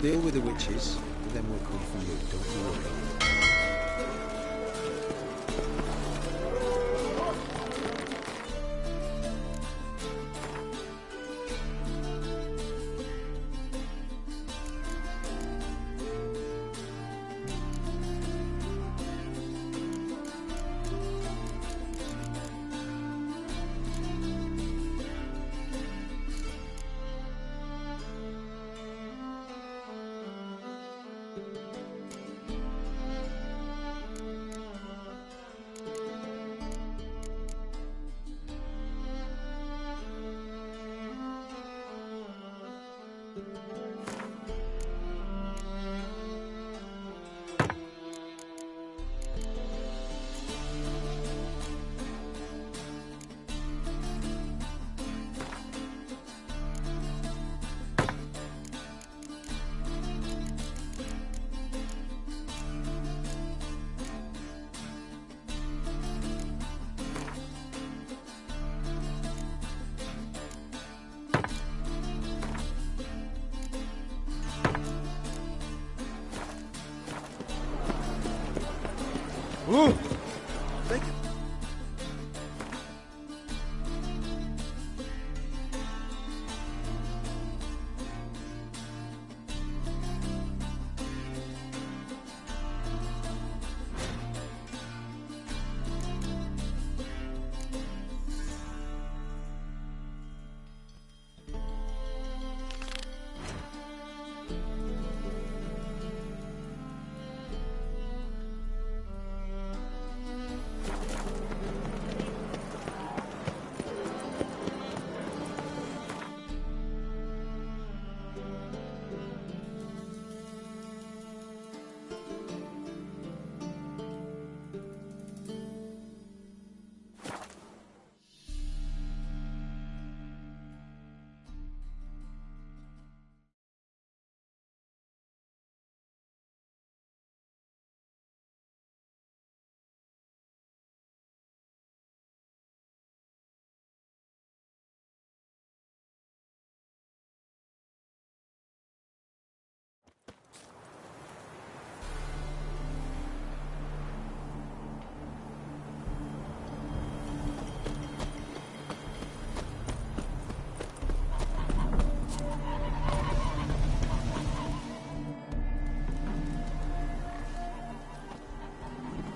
deal with the witches, then we'll come for you, don't you worry. Ooh! Thank you.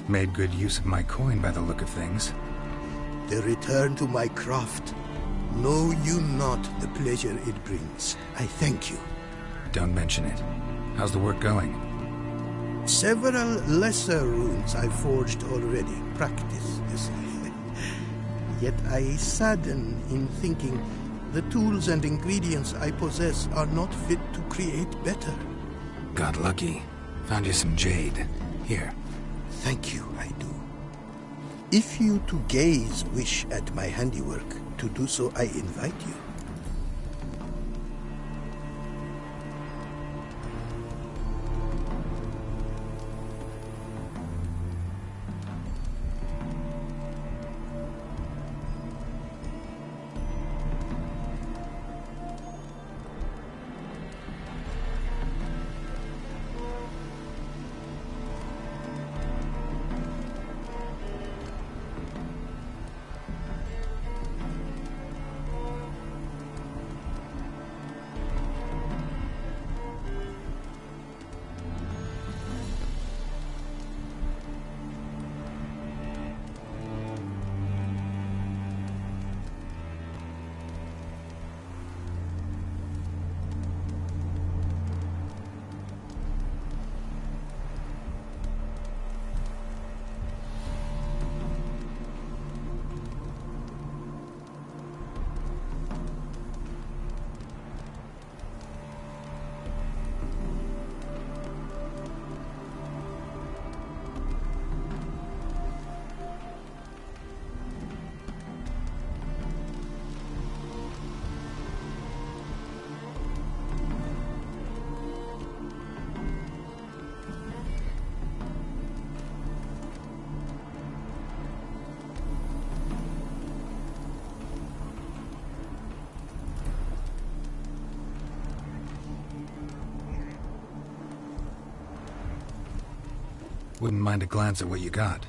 Made good use of my coin by the look of things. The return to my craft. Know you not the pleasure it brings. I thank you. Don't mention it. How's the work going? Several lesser runes I forged already. Practice, you see. Yet I sadden in thinking the tools and ingredients I possess are not fit to create better. Got lucky. Found you some jade. Here. Thank you, I do. If you to gaze wish at my handiwork, to do so I invite you. Wouldn't mind a glance at what you got.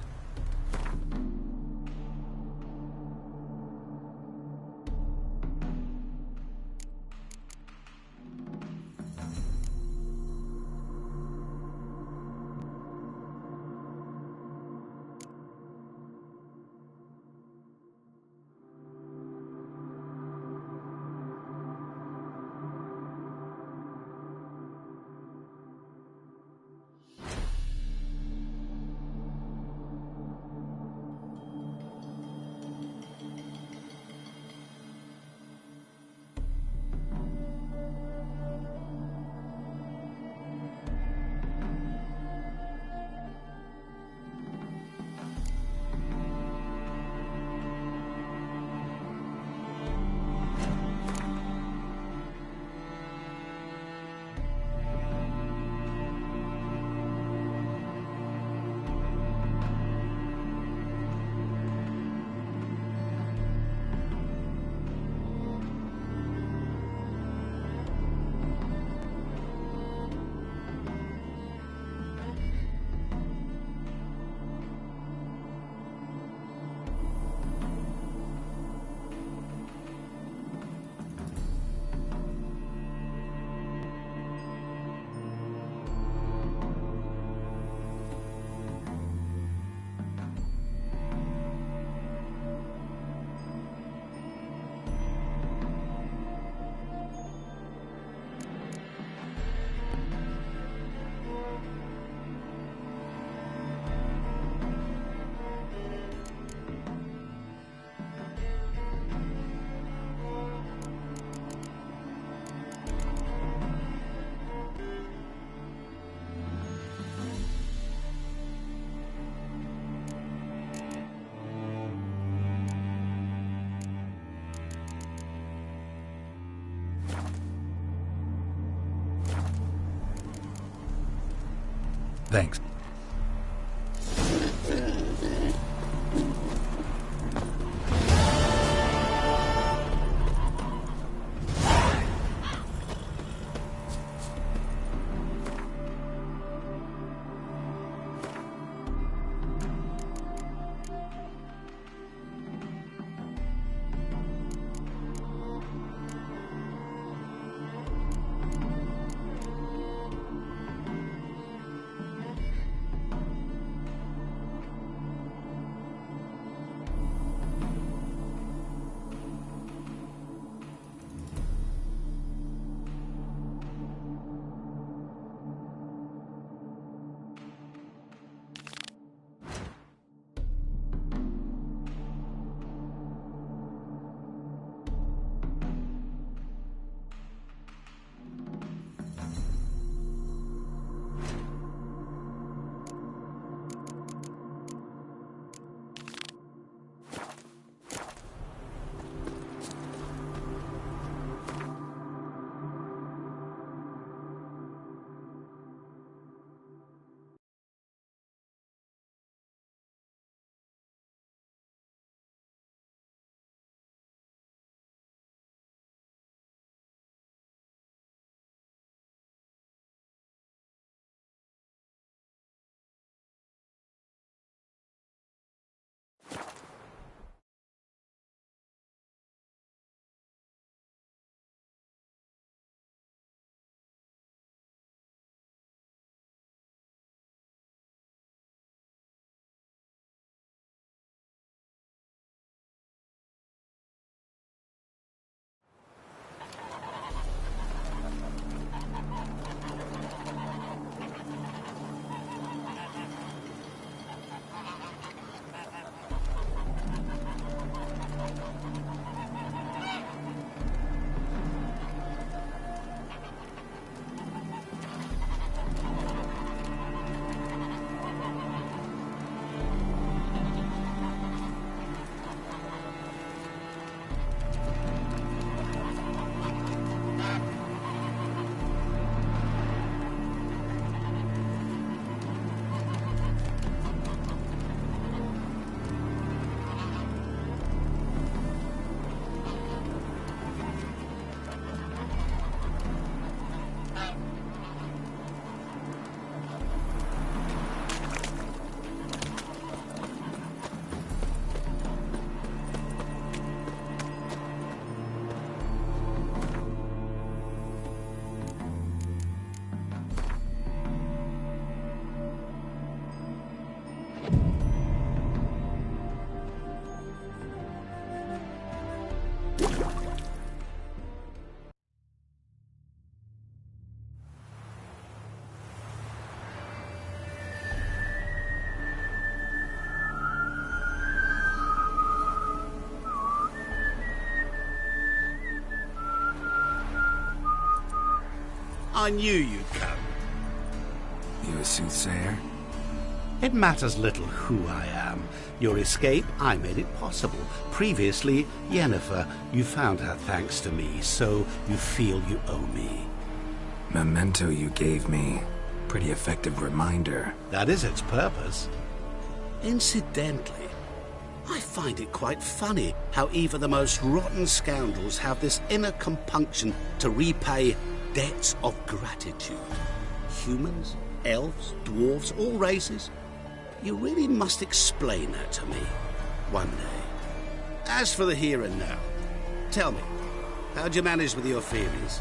Thanks. I knew you'd come. You a soothsayer? It matters little who I am. Your escape, I made it possible. Previously, Yennefer, you found her thanks to me, so you feel you owe me. Memento you gave me. Pretty effective reminder. That is its purpose. Incidentally, I find it quite funny how even the most rotten scoundrels have this inner compunction to repay debts of gratitude. Humans, elves, dwarves, all races. You really must explain that to me one day. As for the here and now, tell me, how'd you manage with your theories?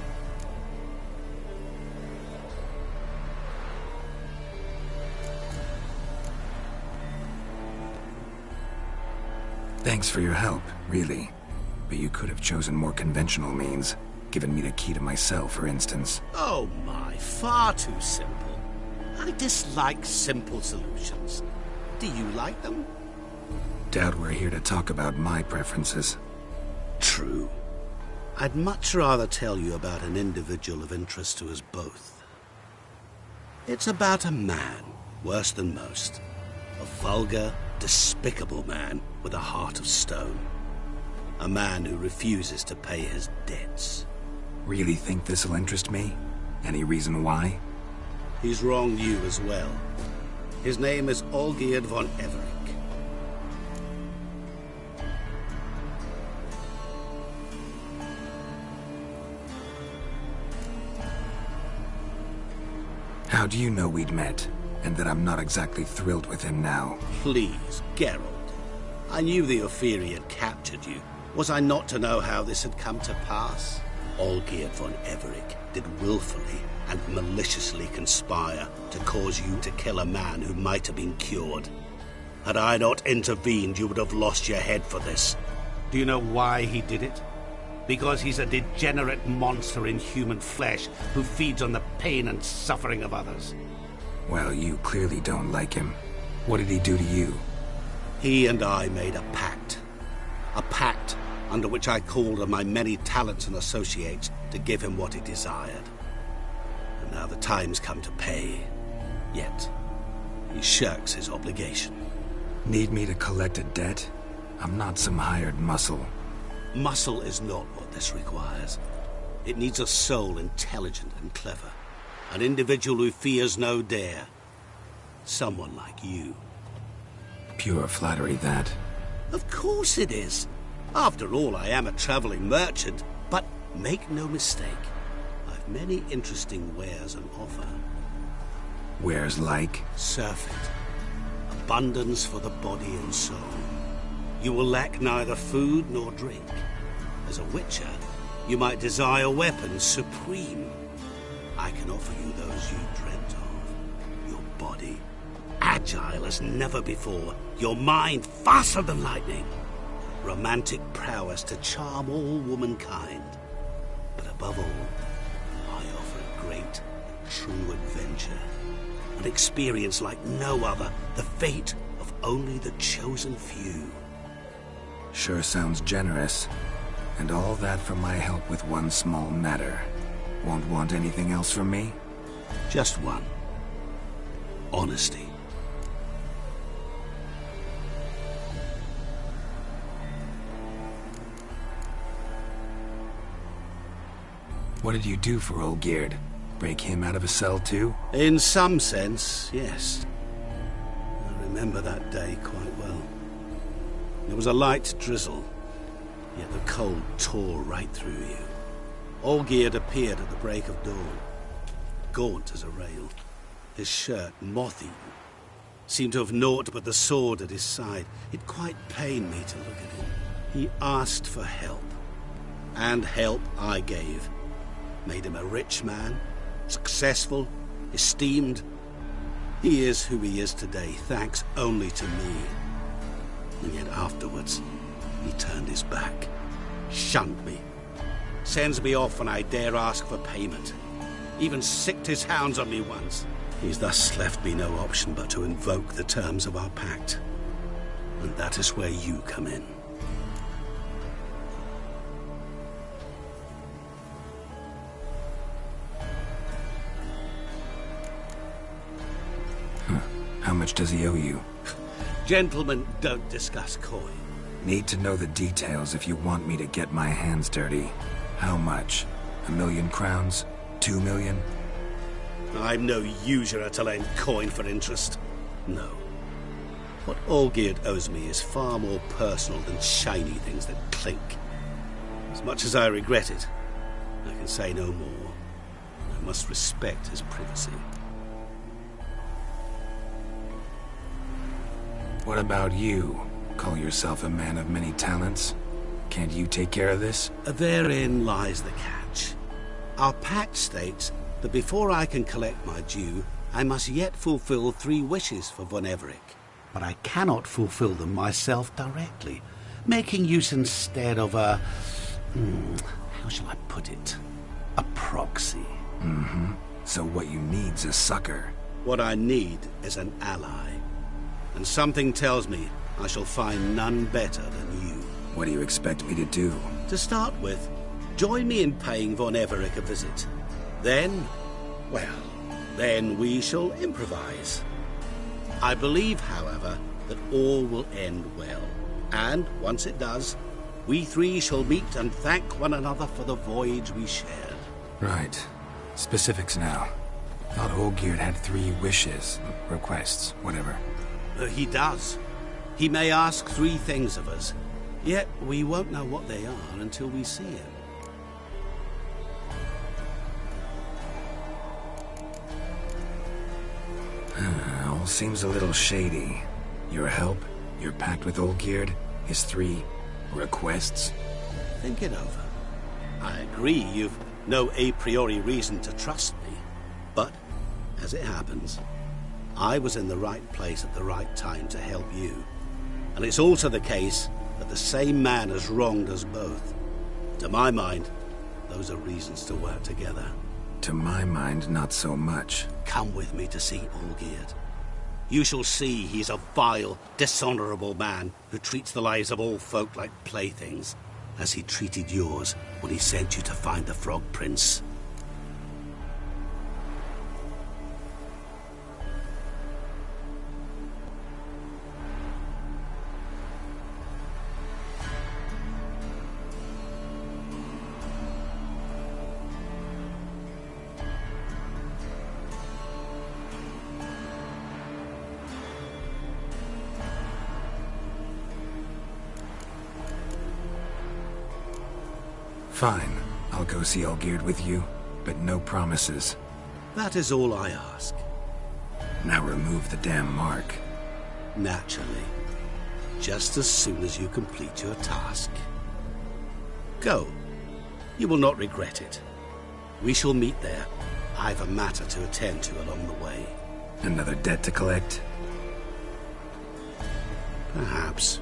Thanks for your help, really. But you could have chosen more conventional means. Given me the key to my cell, for instance. Oh my, far too simple. I dislike simple solutions. Do you like them? Doubt we're here to talk about my preferences. True. I'd much rather tell you about an individual of interest to us both. It's about a man, worse than most. A vulgar, despicable man with a heart of stone. A man who refuses to pay his debts. Really think this'll interest me? Any reason why? He's wronged you as well. His name is Olgierd von Everec. How do you know we'd met? And that I'm not exactly thrilled with him now? Please, Geralt. I knew the Ophiri had captured you. Was I not to know how this had come to pass? Olgierd von Everec did willfully and maliciously conspire to cause you to kill a man who might have been cured. Had I not intervened, you would have lost your head for this. Do you know why he did it? Because he's a degenerate monster in human flesh who feeds on the pain and suffering of others. Well, you clearly don't like him. What did he do to you? He and I made a pact. A pact under which I called on my many talents and associates to give him what he desired. And now the time's come to pay. Yet, he shirks his obligation. Need me to collect a debt? I'm not some hired muscle. Muscle is not what this requires. It needs a soul intelligent and clever. An individual who fears no dare. Someone like you. Pure flattery, that. Of course it is. After all, I am a traveling merchant. But make no mistake, I've many interesting wares on offer. Wares like? Surfeit. Abundance for the body and soul. You will lack neither food nor drink. As a witcher, you might desire weapons supreme. I can offer you those you dreamt of. Your body, agile as never before. Your mind, faster than lightning. Romantic prowess to charm all womankind. But above all, I offer a great, true adventure. An experience like no other. The fate of only the chosen few. Sure sounds generous. And all that for my help with one small matter. Won't want anything else from me? Just one. Honesty. What did you do for Olgierd? Break him out of a cell too? In some sense, yes. I remember that day quite well. There was a light drizzle, yet the cold tore right through you. Olgierd appeared at the break of dawn, gaunt as a rail, his shirt moth-eaten. Seemed to have naught but the sword at his side. It quite pained me to look at him. He asked for help, and help I gave. Made him a rich man, successful, esteemed. He is who he is today, thanks only to me. And yet afterwards, he turned his back, shunned me, sends me off when I dare ask for payment. Even sicked his hounds on me once. He's thus left me no option but to invoke the terms of our pact. And that is where you come in. much does he owe you? Gentlemen don't discuss coin. Need to know the details if you want me to get my hands dirty. How much? 1,000,000 crowns? 2,000,000? I'm no usurer to lend coin for interest. No. What Olgierd owes me is far more personal than shiny things that clink. As much as I regret it, I can say no more. I must respect his privacy. What about you? Call yourself a man of many talents? Can't you take care of this? Therein lies the catch. Our pact states that before I can collect my due, I must yet fulfill 3 wishes for Von Everec. But I cannot fulfill them myself directly, making use instead of a... how shall I put it? A proxy. Mm-hmm. So what you need's a sucker. What I need is an ally. And something tells me I shall find none better than you. What do you expect me to do? To start with, join me in paying Von Everec a visit. Then, well, then we shall improvise. I believe, however, that all will end well. And once it does, we 3 shall meet and thank one another for the voyage we shared. Right. Specifics now. Thought Olgierd had 3 wishes, requests, whatever. He does. He may ask 3 things of us, yet we won't know what they are until we see him. All seems a little shady. Your help, your pact with Olgierd, his 3 requests. Think it over. I agree you've no a priori reason to trust me, but, as it happens, I was in the right place at the right time to help you. And it's also the case that the same man has wronged us both. To my mind, those are reasons to work together. To my mind, not so much. Come with me to see Olgierd. You shall see he's a vile, dishonorable man who treats the lives of all folk like playthings, as he treated yours when he sent you to find the Frog Prince. Fine. I'll go see Olgierd with you, but no promises. That is all I ask. Now remove the damn mark. Naturally. Just as soon as you complete your task. Go. You will not regret it. We shall meet there. I've a matter to attend to along the way. Another debt to collect? Perhaps.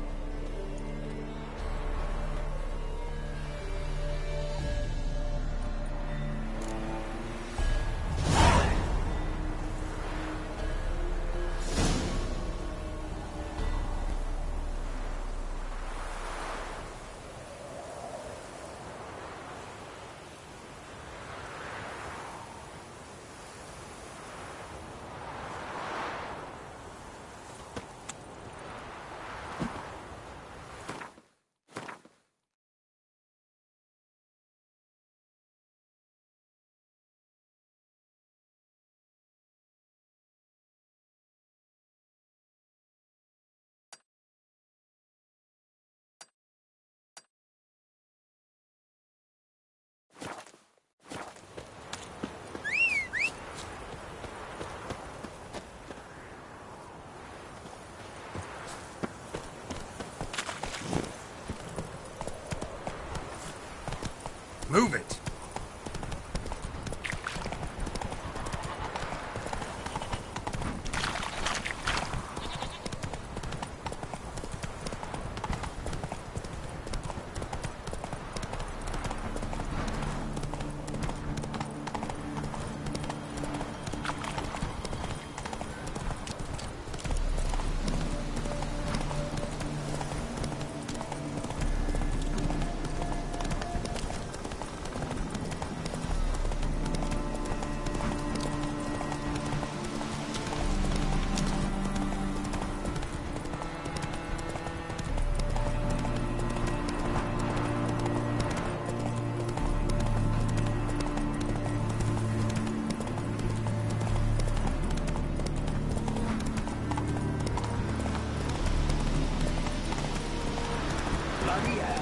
Move it! bloody hell.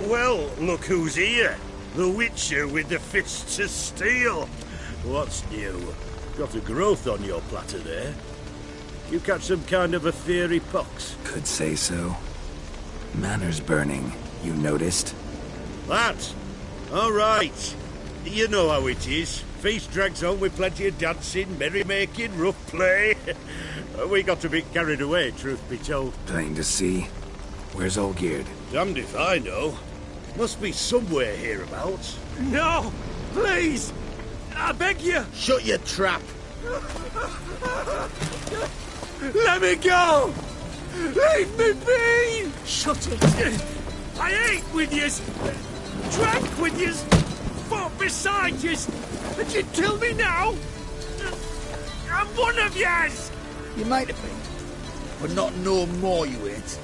Well, look who's here. The Witcher with the fists of steel. What's new? Got a growth on your platter there. You catch some kind of a fiery pox? Could say so. Manners burning, you noticed? That? All right. You know how it is. Feast drags on with plenty of dancing, merrymaking, rough play. We got a bit carried away, truth be told. Plain to see. Where's Olgierd? Damned if I know. Must be somewhere hereabouts. No! Please! I beg you! Shut your trap! Let me go! Leave me be! Shut it! I ate with yous! Drank with yous! Fought beside yous! And you tell me now? I'm one of yous! You might have been, but not no more you ain't.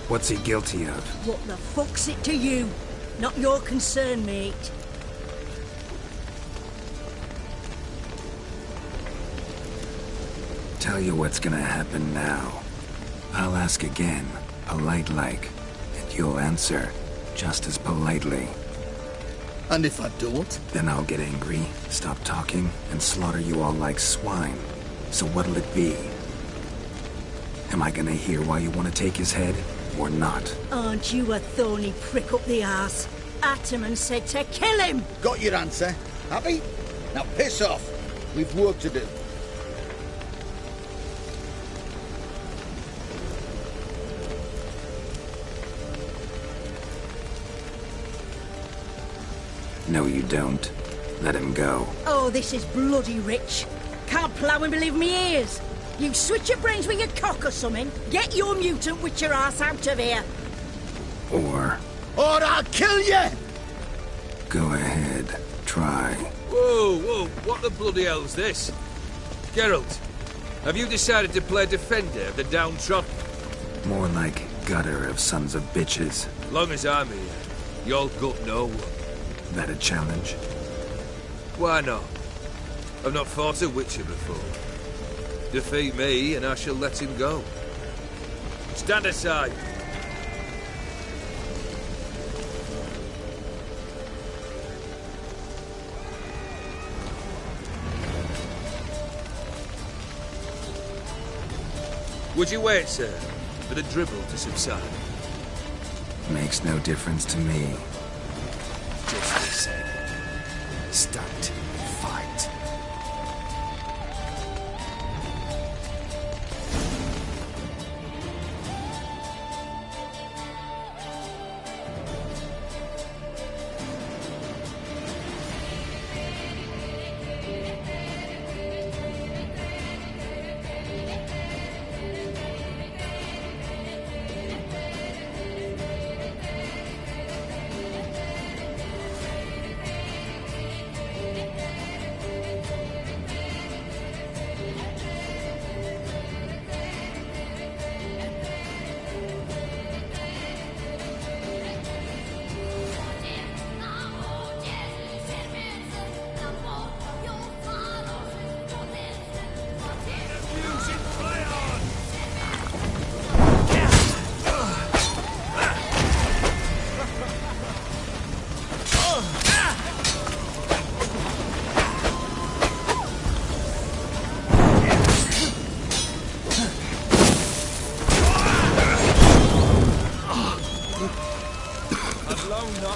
What's he guilty of? What the fuck's it to you? Not your concern, mate. Tell you what's gonna happen now. I'll ask again, polite-like, and you'll answer just as politely. And if I don't? Then I'll get angry, stop talking, and slaughter you all like swine. So what'll it be? Am I gonna hear why you want to take his head, or not? Aren't you a thorny prick up the arse? Ataman said to kill him! Got your answer. Happy? Now piss off. We've work to do. No, you don't. Let him go. Oh, this is bloody rich. Can't plough and believe me ears. You switch your brains with your cock or something. Get your mutant witcher ass out of here. Or I'll kill you! go ahead, try. Whoa, whoa, what the bloody hell's this? Geralt, have you decided to play defender of the downtrodden? More like gutter of sons of bitches. Long as I'm here, you'll gut no one. That a challenge? Why not? I've not fought a witcher before. Defeat me and I shall let him go. Stand aside. Would you wait, sir, for the dribble to subside? Makes no difference to me. Just the same. Start. Fight.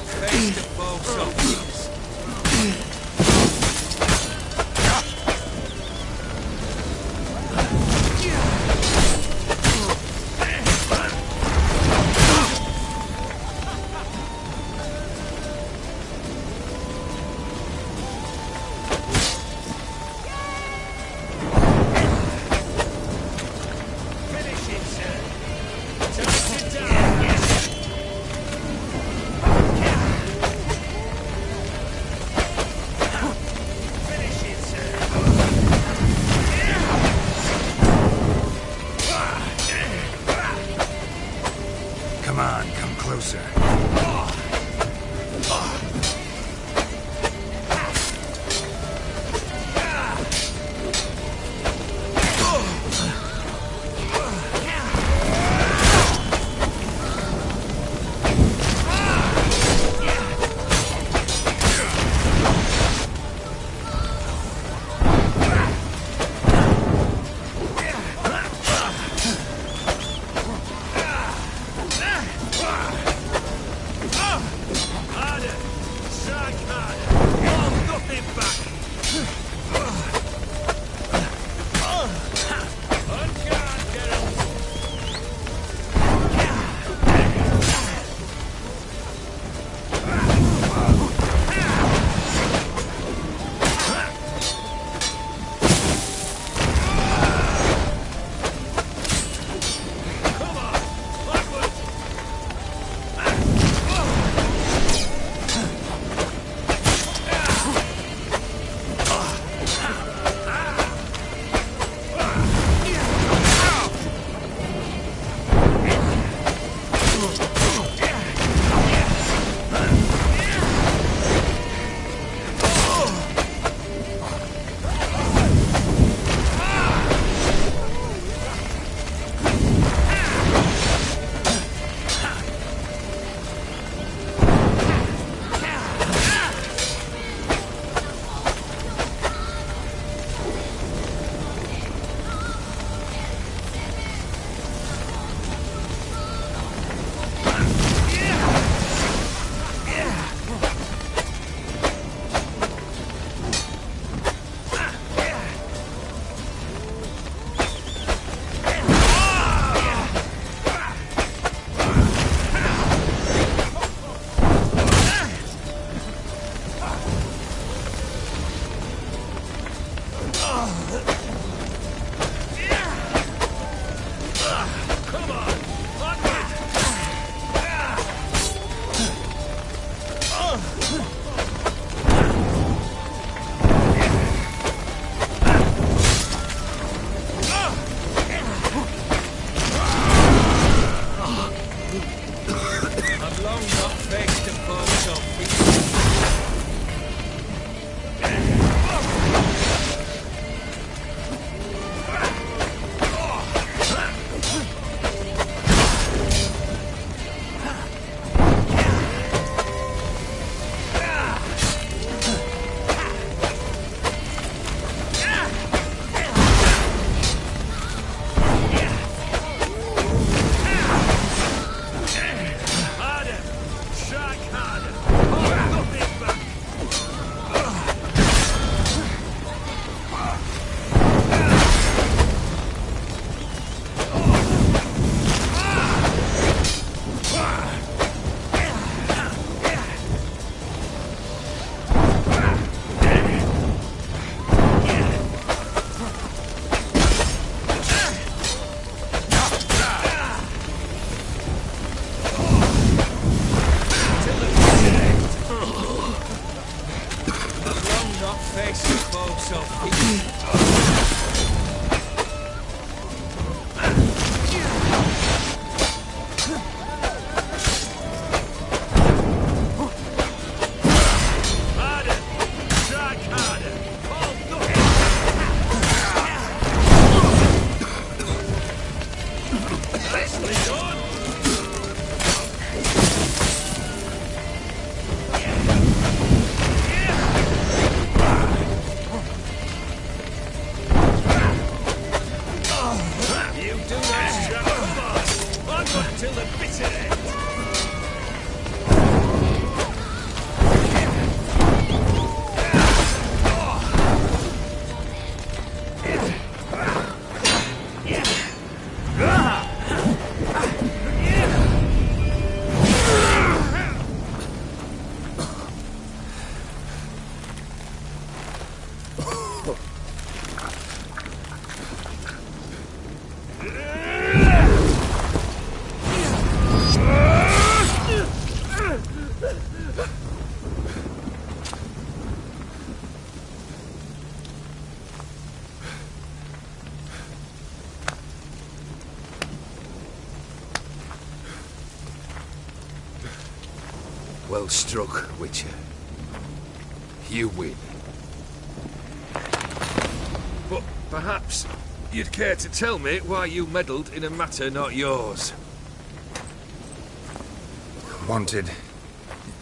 not face to folks of peace. Come on, come closer. Till the bitter end. Well struck, Witcher. You win. But perhaps you'd care to tell me why you meddled in a matter not yours. Wanted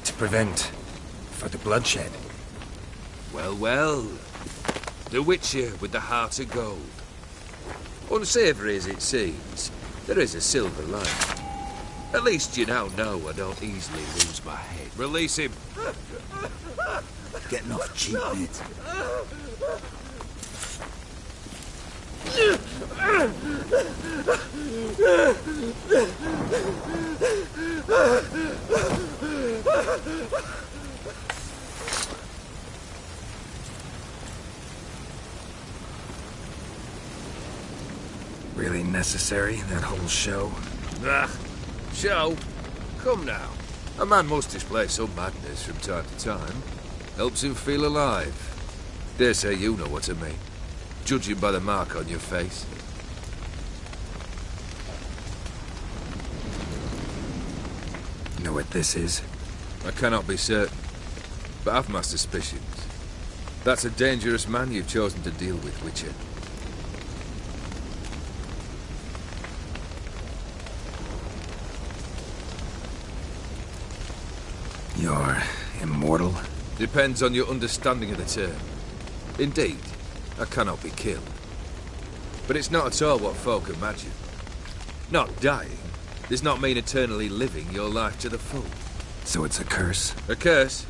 to prevent further bloodshed. Well, well. The Witcher with the heart of gold. Unsavoury as it seems, there is a silver lining. At least you now know I don't easily lose my head. Release him. Getting off cheap, mate. Really necessary, that whole show? Ah, show? Come now. A man must display some madness from time to time. Helps him feel alive. Dare say you know what I mean. Judging by the mark on your face. Know what this is? I cannot be certain, but I've my suspicions. That's a dangerous man you've chosen to deal with, Witcher. You're immortal? Depends on your understanding of the term. Indeed, I cannot be killed. But it's not at all what folk imagine. Not dying does not mean eternally living your life to the full. So it's a curse? A curse?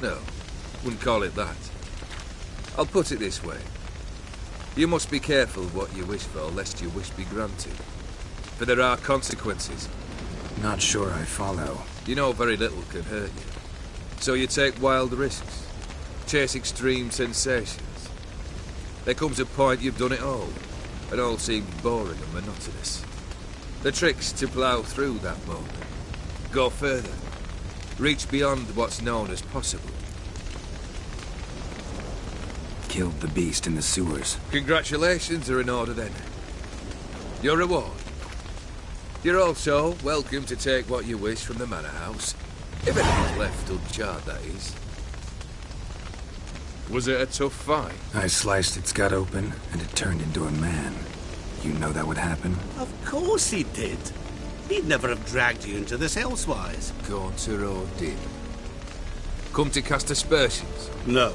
No, wouldn't call it that. I'll put it this way. You must be careful what you wish for, lest your wish be granted. For there are consequences. Not sure I follow. You know very little can hurt you. So you take wild risks. Chase extreme sensations. There comes a point you've done it all. It all seems boring and monotonous. The trick's to plough through that moment. Go further. Reach beyond what's known as possible. Killed the beast in the sewers. Congratulations are in order then. Your reward. You're also welcome to take what you wish from the manor house. If anything's left uncharred, that is. Was it a tough fight? I sliced its gut open, and it turned into a man. You know that would happen? Of course he did. He'd never have dragged you into this elsewise. Gaunter did. Come to cast aspersions? No.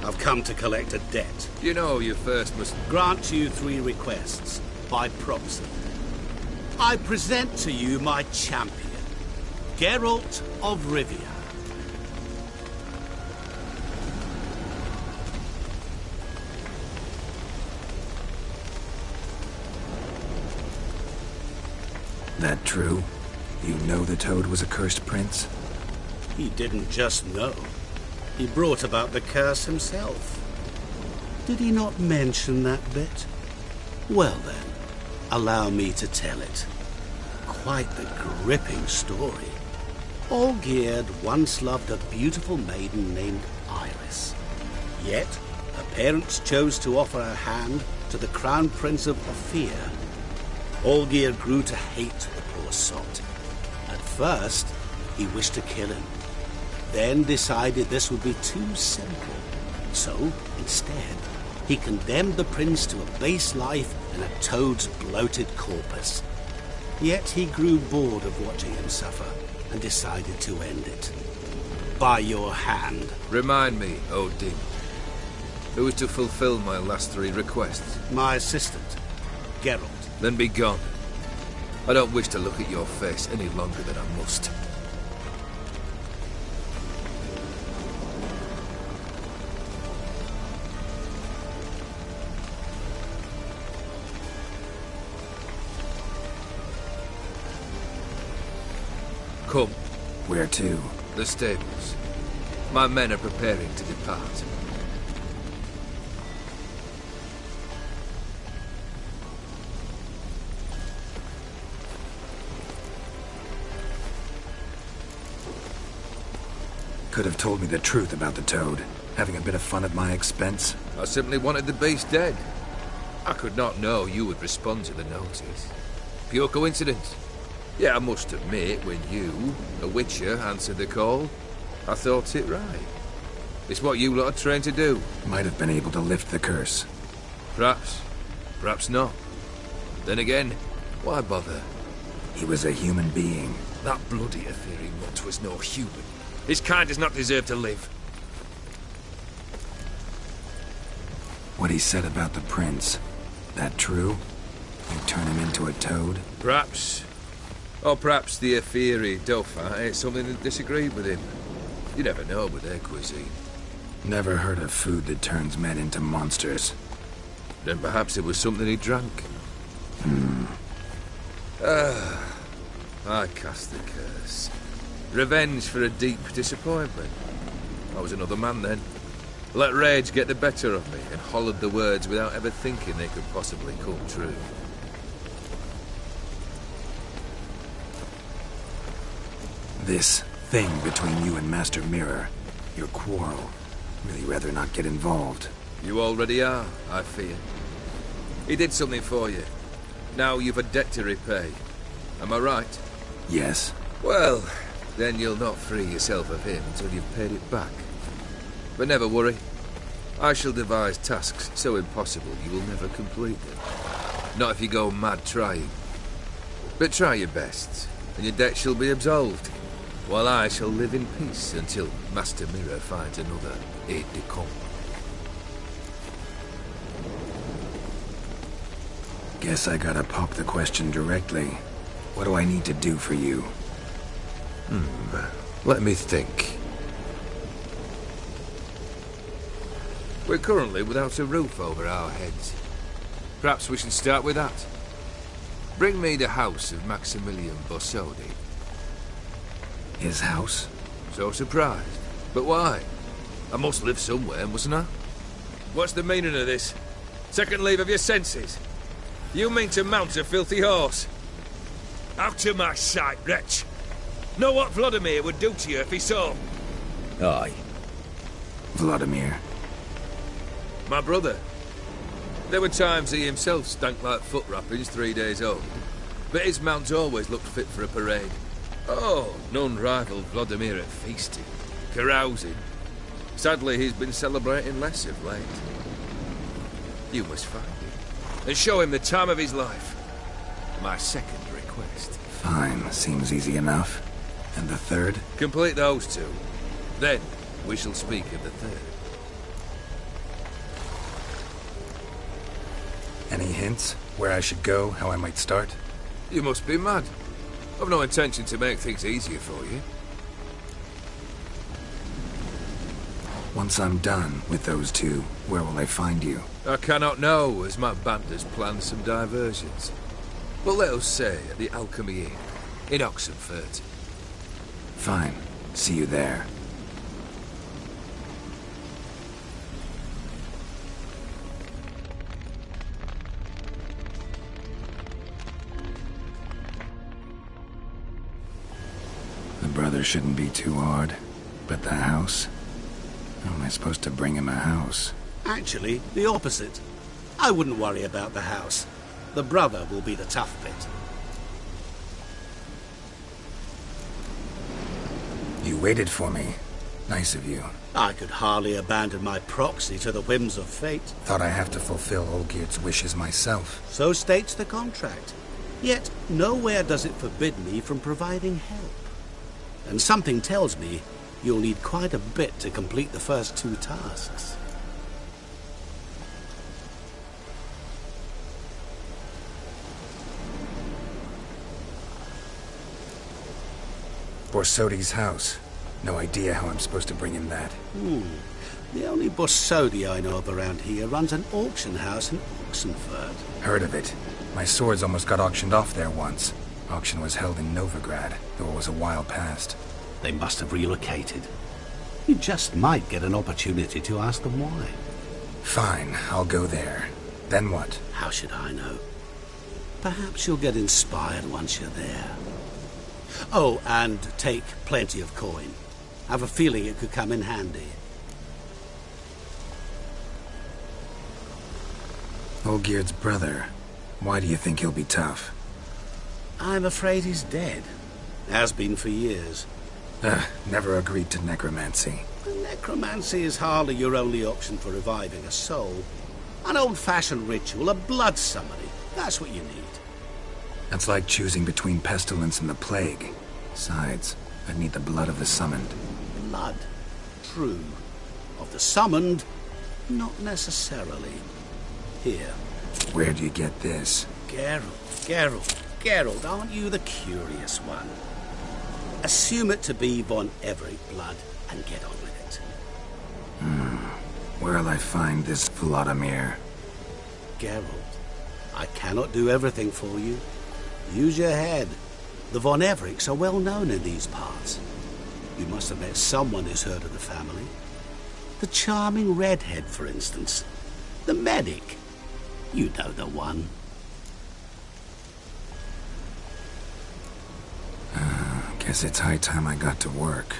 I've come to collect a debt. You know you first must... Grant you 3 requests, by proxy. I present to you my champion, Geralt of Rivia. That true? You know the Toad was a cursed prince? He didn't just know. He brought about the curse himself. Did he not mention that bit? Well then, allow me to tell it. Quite the gripping story. Olgierd once loved a beautiful maiden named Iris. Yet, her parents chose to offer her hand to the Crown Prince of Ophir. Olgierd grew to hate the poor sot. At first, he wished to kill him. Then decided this would be too simple. So, instead, he condemned the prince to a base life in a toad's bloated corpus. Yet he grew bored of watching him suffer and decided to end it. By your hand. Remind me, Odin. Who is to fulfill my last 3 requests? My assistant, Geralt. Then be gone. I don't wish to look at your face any longer than I must. Come. Where to? The stables. My men are preparing to depart. could have told me the truth about the toad, having a bit of fun at my expense. I simply wanted the beast dead. I could not know you would respond to the notice. Pure coincidence. Yeah, I must admit, when you, a witcher, answered the call, I thought it right. It's what you lot are trained to do. Might have been able to lift the curse. Perhaps. Perhaps not. Then again, why bother? He was a human being. That bloody Ethereal mutt was no human. His kind does not deserve to live. What he said about the prince, that true? You turn him into a toad? Perhaps. Or perhaps the Ethereal Dauphin ate something that disagreed with him. You never know with their cuisine. Never heard of food that turns men into monsters. Then perhaps it was something he drank. I cast the curse. Revenge for a deep disappointment. I was another man then. Let rage get the better of me and hollered the words without ever thinking they could possibly come true. This thing between you and Master Mirror, your quarrel, really rather not get involved. You already are, I fear. He did something for you. Now you've a debt to repay. Am I right? Yes. Well, then you'll not free yourself of him until you've paid it back. But never worry. I shall devise tasks so impossible you will never complete them. Not if you go mad trying. But try your best, and your debt shall be absolved, while I shall live in peace until Master Mirror finds another aide-de-camp. Guess I gotta pop the question directly. What do I need to do for you? Let me think. We're currently without a roof over our heads. Perhaps we should start with that. Bring me the house of Maximilian Bossodi. His house? So surprised. But why? I must live somewhere, mustn't I? What's the meaning of this? Second leave of your senses? You mean to mount a filthy horse? Out of my sight, wretch! Know what Vladimir would do to you if he saw? Aye. Vladimir. My brother. There were times he himself stank like foot wrappings 3 days old, but his mount always looked fit for a parade. Oh, none rivaled Vladimir at feasting, carousing. Sadly, he's been celebrating less of late. You must find him, and show him the time of his life. My second request. Fine, seems easy enough. And the third? Complete those two. Then, we shall speak of the third. Any hints? Where I should go? How I might start? You must be mad. I've no intention to make things easier for you. Once I'm done with those two, where will I find you? I cannot know, as my band has planned some diversions. But let us say at the Alchemy Inn, in Oxenfurt. Fine. See you there. The brother shouldn't be too hard. But the house? How am I supposed to bring him a house? Actually, the opposite. I wouldn't worry about the house. The brother will be the tough bit. You waited for me. Nice of you. I could hardly abandon my proxy to the whims of fate. Thought I have to fulfill Olgierd's wishes myself. So states the contract. Yet, nowhere does it forbid me from providing help. And something tells me you'll need quite a bit to complete the first two tasks. Borsodi's house. No idea how I'm supposed to bring him that. The only Borsodi I know of around here runs an auction house in Oxenfurt. Heard of it. My swords almost got auctioned off there once. Auction was held in Novigrad, though it was a while past. They must have relocated. You just might get an opportunity to ask them why. Fine, I'll go there. Then what? How should I know? Perhaps you'll get inspired once you're there. Oh, and take plenty of coin. I have a feeling it could come in handy. Olgierd's brother. Why do you think he'll be tough? I'm afraid he's dead. Has been for years. Never agreed to necromancy. Necromancy is hardly your only option for reviving a soul. An old-fashioned ritual, a blood summoning. That's what you need. That's like choosing between pestilence and the plague. Besides, I'd need the blood of the summoned. Blood. True. Of the summoned, not necessarily. Here. Where do you get this? Geralt, aren't you the curious one? Assume it to be von Everett blood and get on with it. Where'll I find this Vladimir? Geralt, I cannot do everything for you. Use your head. The von Evericks are well known in these parts. You must have met someone who's heard of the family. The charming redhead, for instance. The medic. You know the one. Guess it's high time I got to work.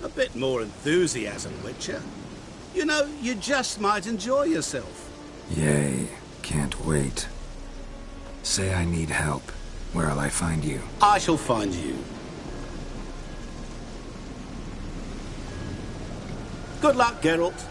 A bit more enthusiasm, Witcher. You know, you just might enjoy yourself. Yay. Can't wait. Say I need help. Where'll I find you? I shall find you. Good luck, Geralt.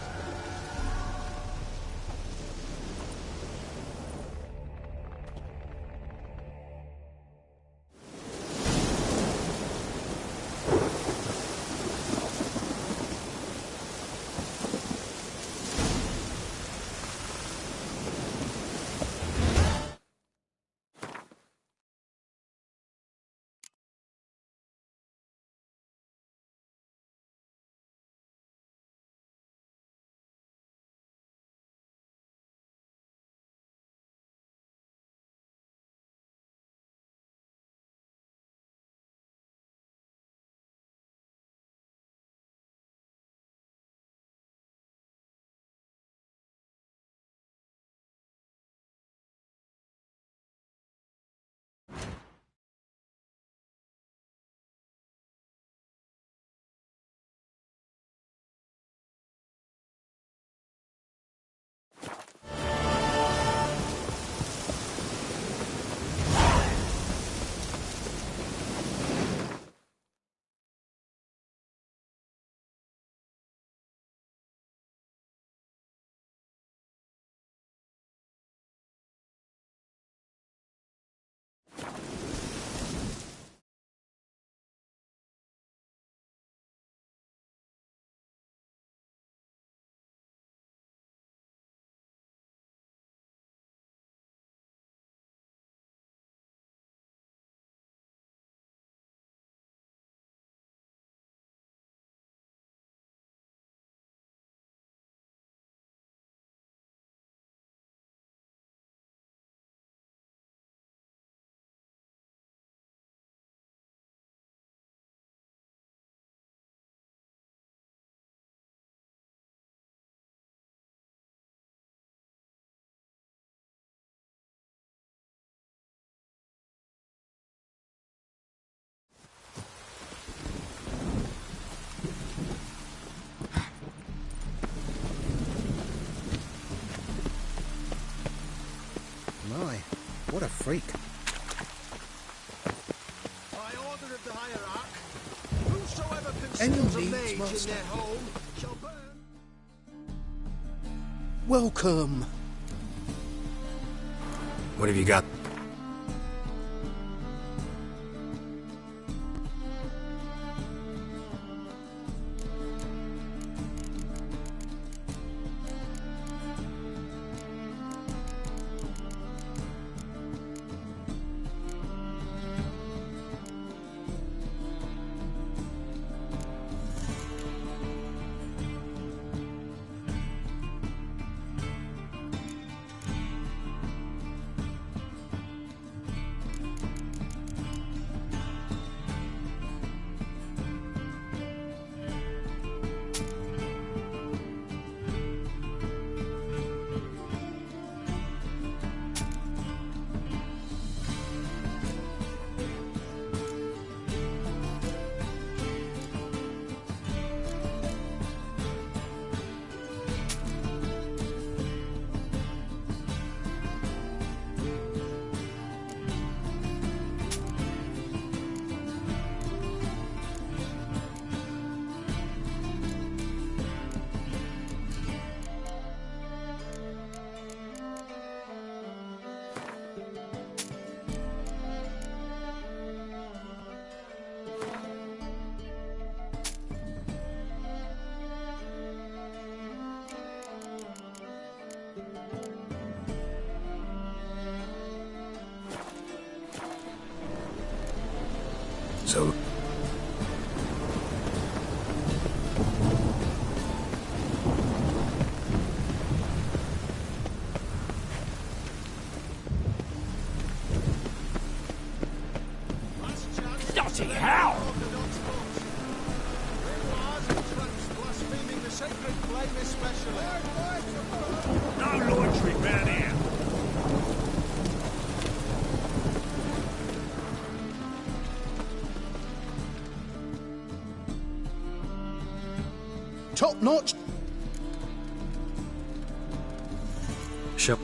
My, what a freak. By order of the hierarch, whosoever Any conceals a needs, mage in master. their home shall burn. Welcome. What have you got? So... Bloody hell! No loitering round here. Top notch. Shut...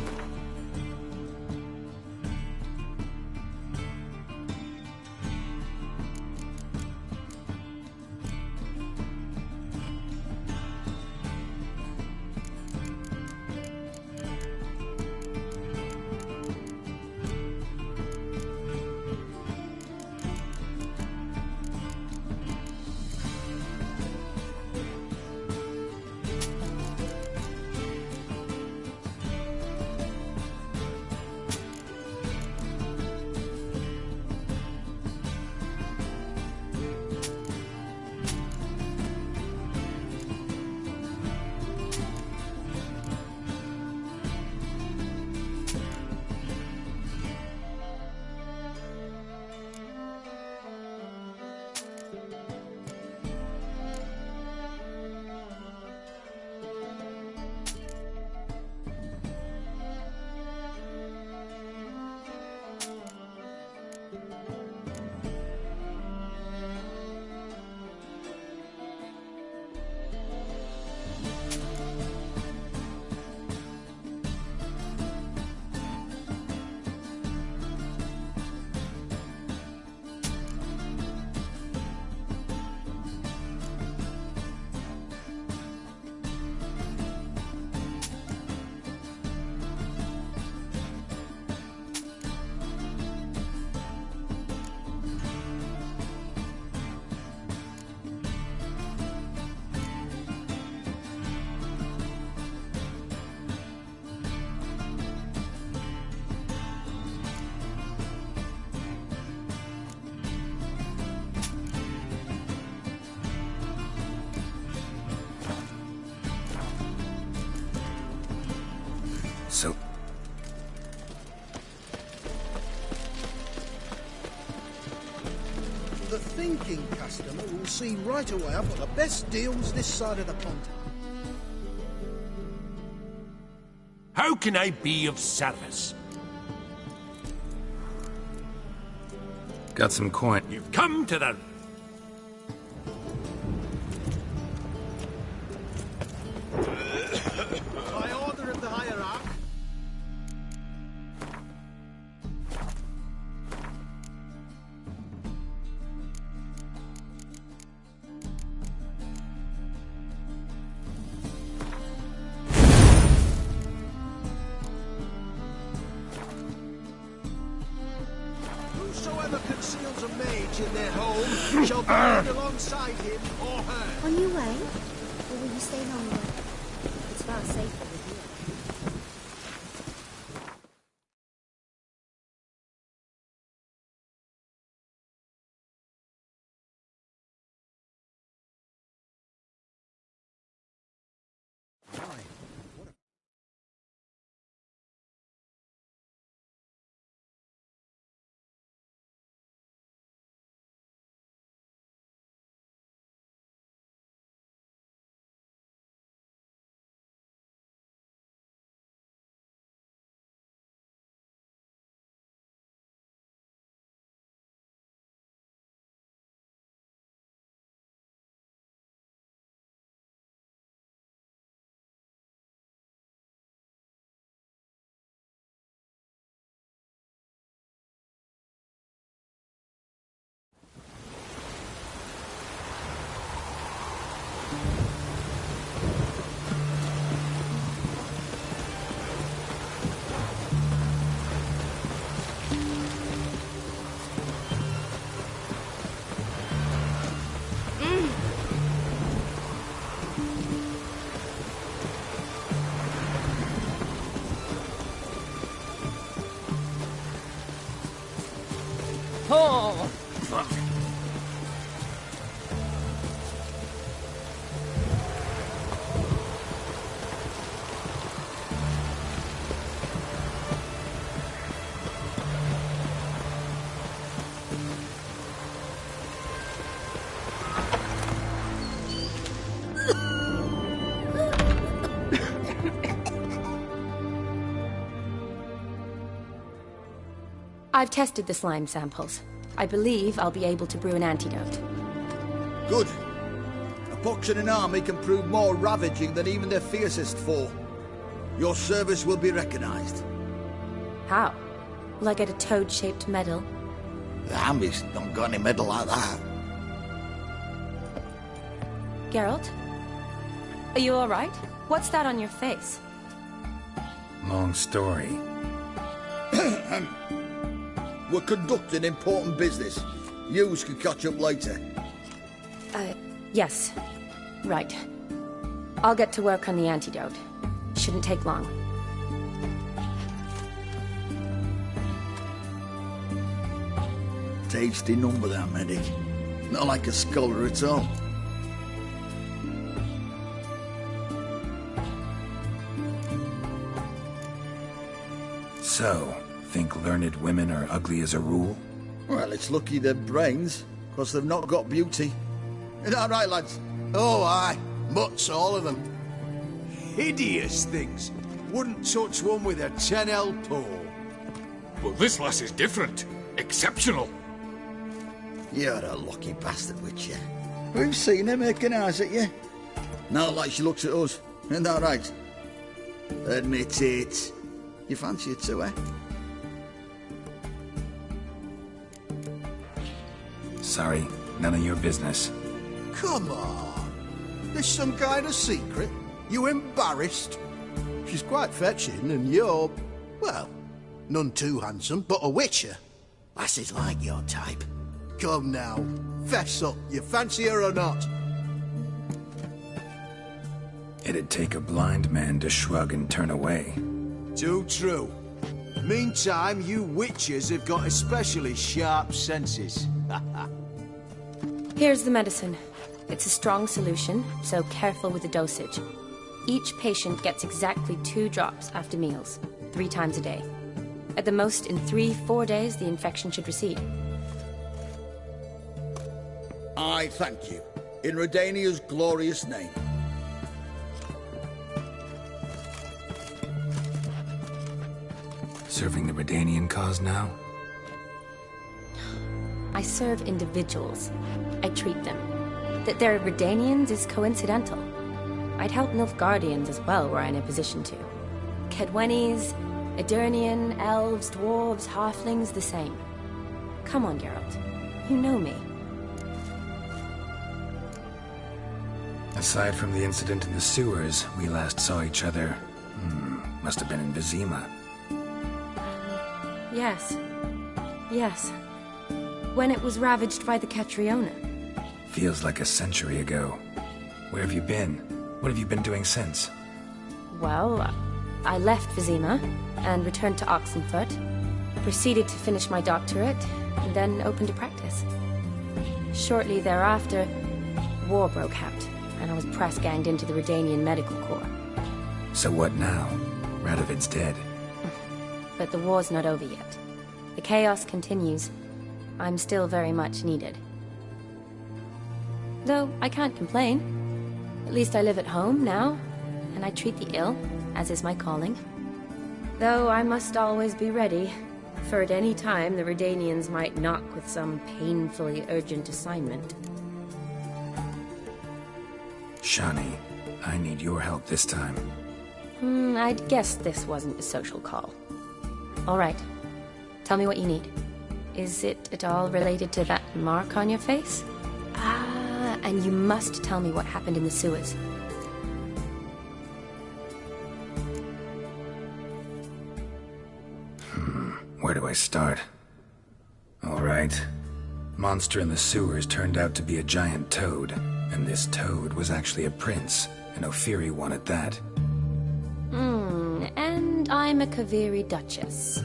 So... The thinking customer will see right away I've got the best deals this side of the pond. How can I be of service? Got some coin. You've come to the... By order of the hierarch. Whosoever conceals a mage in their home shall be laid alongside him or her. On your way? Or will you stay longer? It's far safer with I've tested the slime samples. I believe I'll be able to brew an antidote. Good. A pox in an army can prove more ravaging than even their fiercest foe. Your service will be recognized. How? Will I get a toad-shaped medal? The army's not got any medal like that. Geralt? Are you alright? What's that on your face? Long story. We're conducting important business. Yous can catch up later. Yes. Right. I'll get to work on the antidote. Shouldn't take long. Tasty number, that medic. Not like a scholar at all. So, think learned women are ugly as a rule? Well, it's lucky they're brains, because they've not got beauty. Is that right, lads? Oh, aye. Mutts, all of them. Hideous things. Wouldn't touch one with a 10L pole. But this lass is different. Exceptional. You're a lucky bastard, Witcher. We've seen her making eyes at you. Not like she looks at us. Isn't that right? Admit it. You fancy it too, eh? Sorry, none of your business. Come on. There's some kind of secret. You embarrassed? She's quite fetching, and you're, well, none too handsome, but a witcher. Lasses like your type. Come now, fess up. You fancy her or not? It'd take a blind man to shrug and turn away. Too true. Meantime, you witches have got especially sharp senses. Here's the medicine. It's a strong solution, so careful with the dosage. Each patient gets exactly 2 drops after meals, 3 times a day. At the most, in 3-4 days, the infection should recede. I thank you. In Redania's glorious name. Serving the Redanian cause now? I serve individuals. I treat them. That they're Redanians is coincidental. I'd help Nilfgaardians as well were I in a position to. Kedwenis, Edirnian, elves, dwarves, halflings, the same. Come on, Geralt. You know me. Aside from the incident in the sewers, we last saw each other... must have been in Vizima. Yes. Yes. When it was ravaged by the Catriona. Feels like a century ago. Where have you been? What have you been doing since? Well, I left Vizima and returned to Oxenfoot. Proceeded to finish my doctorate, and then opened a practice. Shortly thereafter, war broke out, and I was press-ganged into the Redanian Medical Corps. So what now? Radovid's dead. But the war's not over yet. The chaos continues. I'm still very much needed. Though I can't complain. At least I live at home now, and I treat the ill, as is my calling. Though I must always be ready, for at any time the Redanians might knock with some painfully urgent assignment. Shani, I need your help this time. I'd guess this wasn't a social call. All right. Tell me what you need. Is it at all related to that mark on your face? Ah, and you must tell me what happened in the sewers. Where do I start? All right. Monster in the sewers turned out to be a giant toad, and this toad was actually a prince, an Ophiri one at that. And I'm a Kaviri Duchess.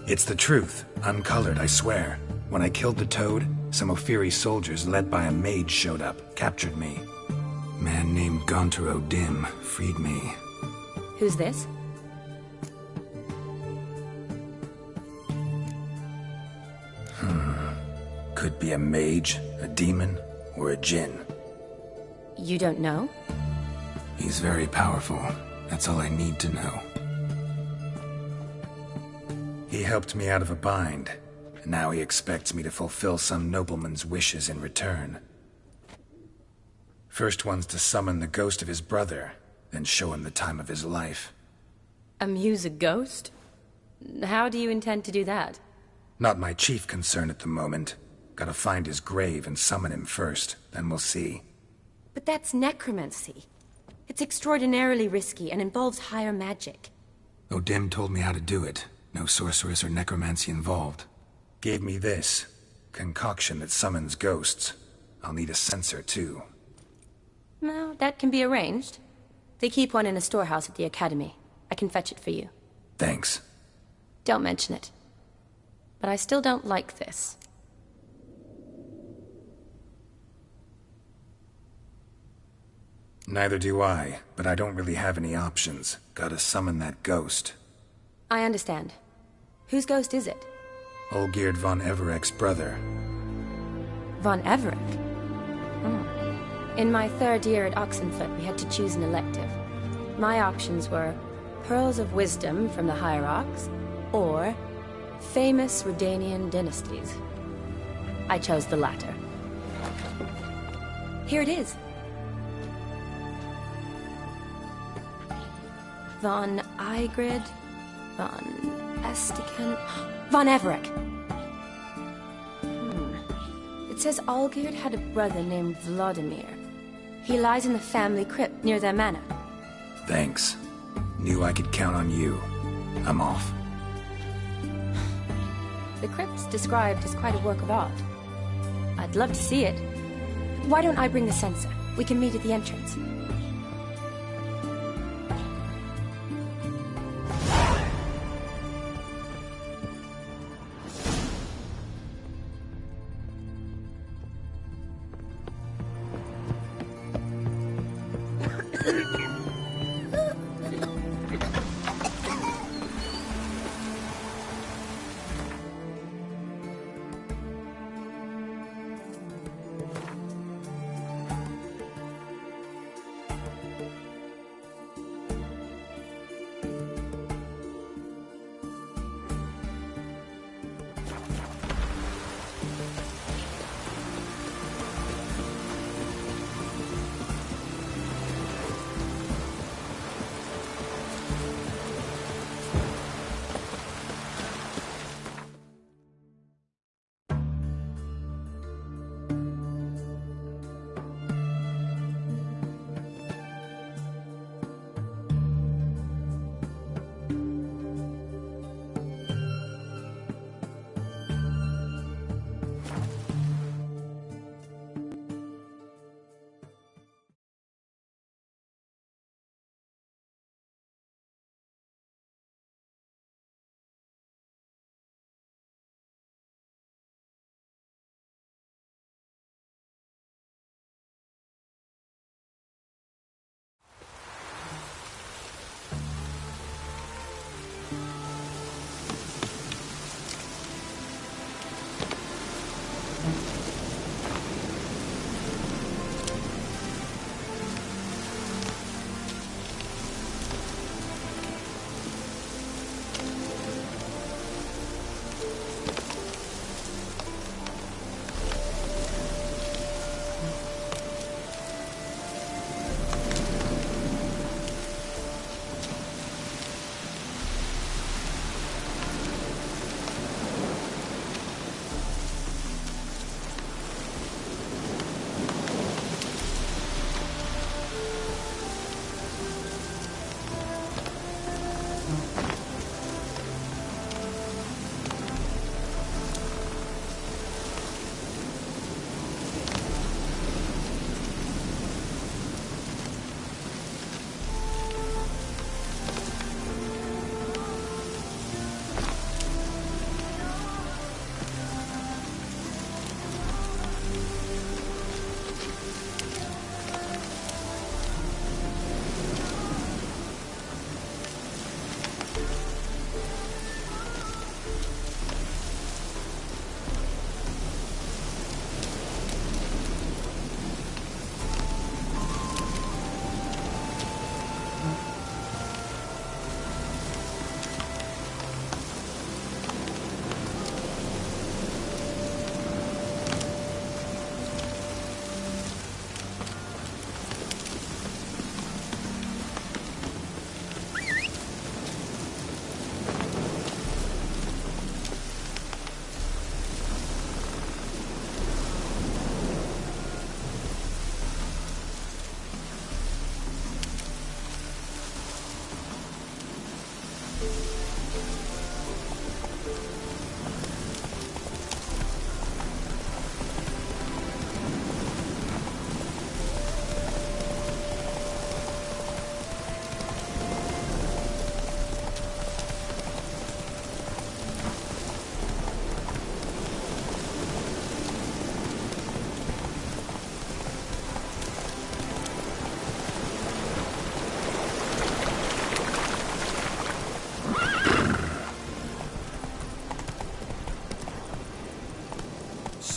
It's the truth, uncolored, I swear. When I killed the toad, some Ophiri soldiers led by a mage showed up, captured me. Man named Gontaro Dim freed me. Who's this? Could be a mage, a demon, or a djinn. You don't know? He's very powerful. That's all I need to know. He helped me out of a bind, Now he expects me to fulfill some nobleman's wishes in return. First one's to summon the ghost of his brother, then show him the time of his life. Amuse a ghost? How do you intend to do that? Not my chief concern at the moment. Gotta find his grave and summon him first, then we'll see. But that's necromancy. It's extraordinarily risky and involves higher magic. O'Dim told me how to do it. No sorceress or necromancy involved. Gave me this concoction that summons ghosts. I'll need a censer, too. Well, that can be arranged. They keep one in a storehouse at the academy. I can fetch it for you. Thanks. Don't mention it. But I still don't like this. Neither do I, but I don't really have any options. Gotta summon that ghost. I understand. Whose ghost is it? Olgierd von Everek's brother. Von Everek? In my third year at Oxenfoot, we had to choose an elective. My options were Pearls of Wisdom from the Hierarchs, or Famous Redanian Dynasties. I chose the latter. Here it is. Von Igrid, Von Estican, Von Everek. It says Olgierd had a brother named Vladimir. He lies in the family crypt near their manor. Thanks. Knew I could count on you. I'm off. The crypt's described as quite a work of art. I'd love to see it. Why don't I bring the censer? We can meet at the entrance.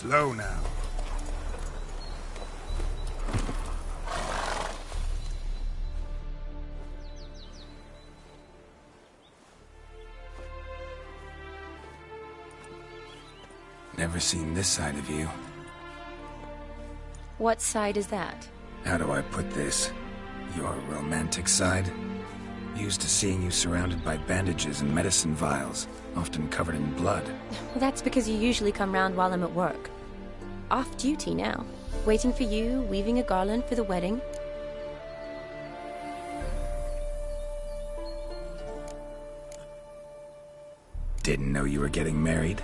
Slow now. Never seen this side of you. What side is that? How do I put this? Your romantic side? Used to seeing you surrounded by bandages and medicine vials, often covered in blood. Well, that's because you usually come round while I'm at work. Off duty now. Waiting for you, weaving a garland for the wedding. Didn't know you were getting married?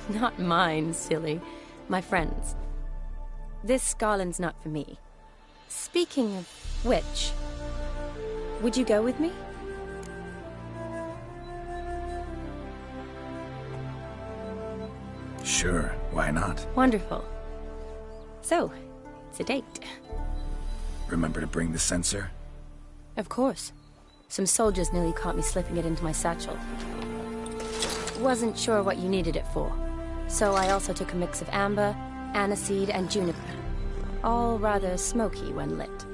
Not mine, silly. My friends. This garland's not for me. Speaking of which, would you go with me? Sure, why not? Wonderful. So, it's a date. Remember to bring the sensor? Of course. Some soldiers nearly caught me slipping it into my satchel. Wasn't sure what you needed it for. So I also took a mix of amber, aniseed, and juniper. All rather smoky when lit.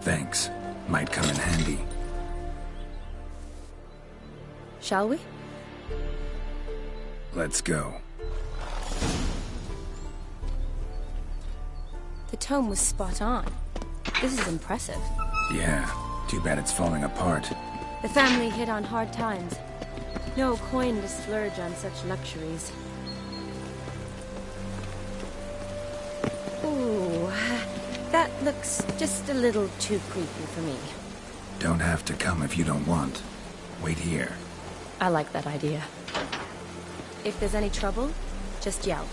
Thanks. Might come in handy. Shall we? Let's go. The tome was spot on. This is impressive. Yeah, too bad it's falling apart. The family hit on hard times. No coin to splurge on such luxuries. Ooh, that looks just a little too creepy for me. Don't have to come if you don't want. Wait here. I like that idea. If there's any trouble, just yell.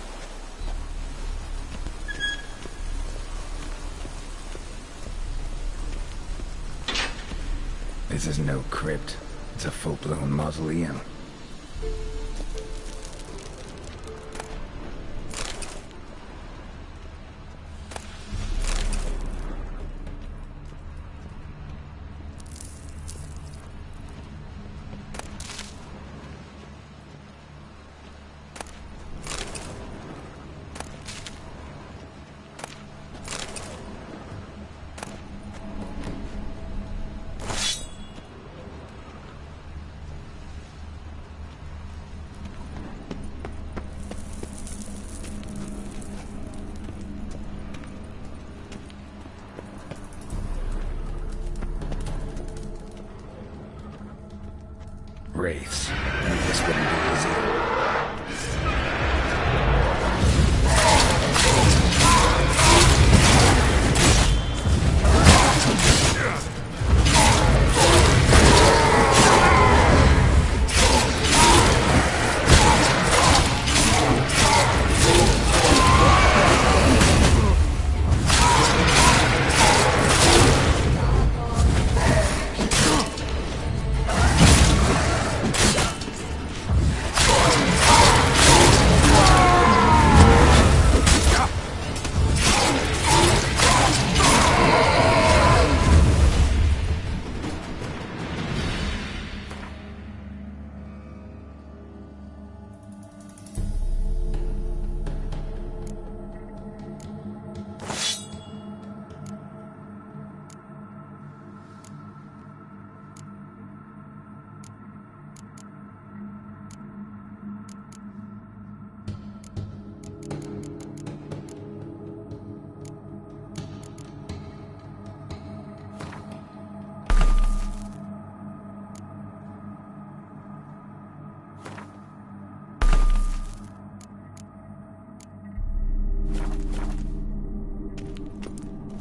This is no crypt. It's a full-blown mausoleum. Wraiths. This wouldn't be easy.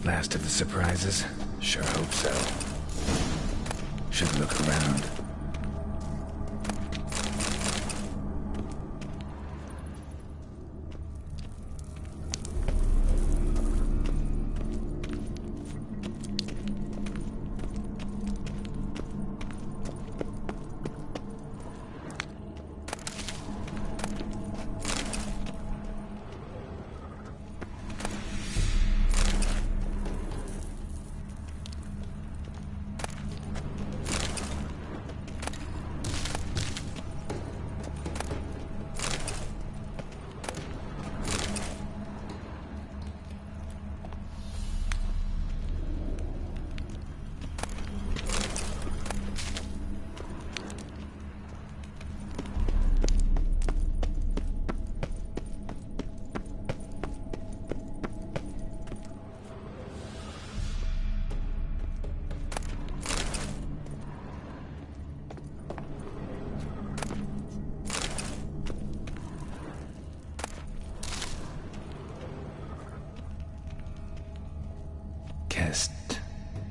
Last of the surprises? Sure hope so. Should look around.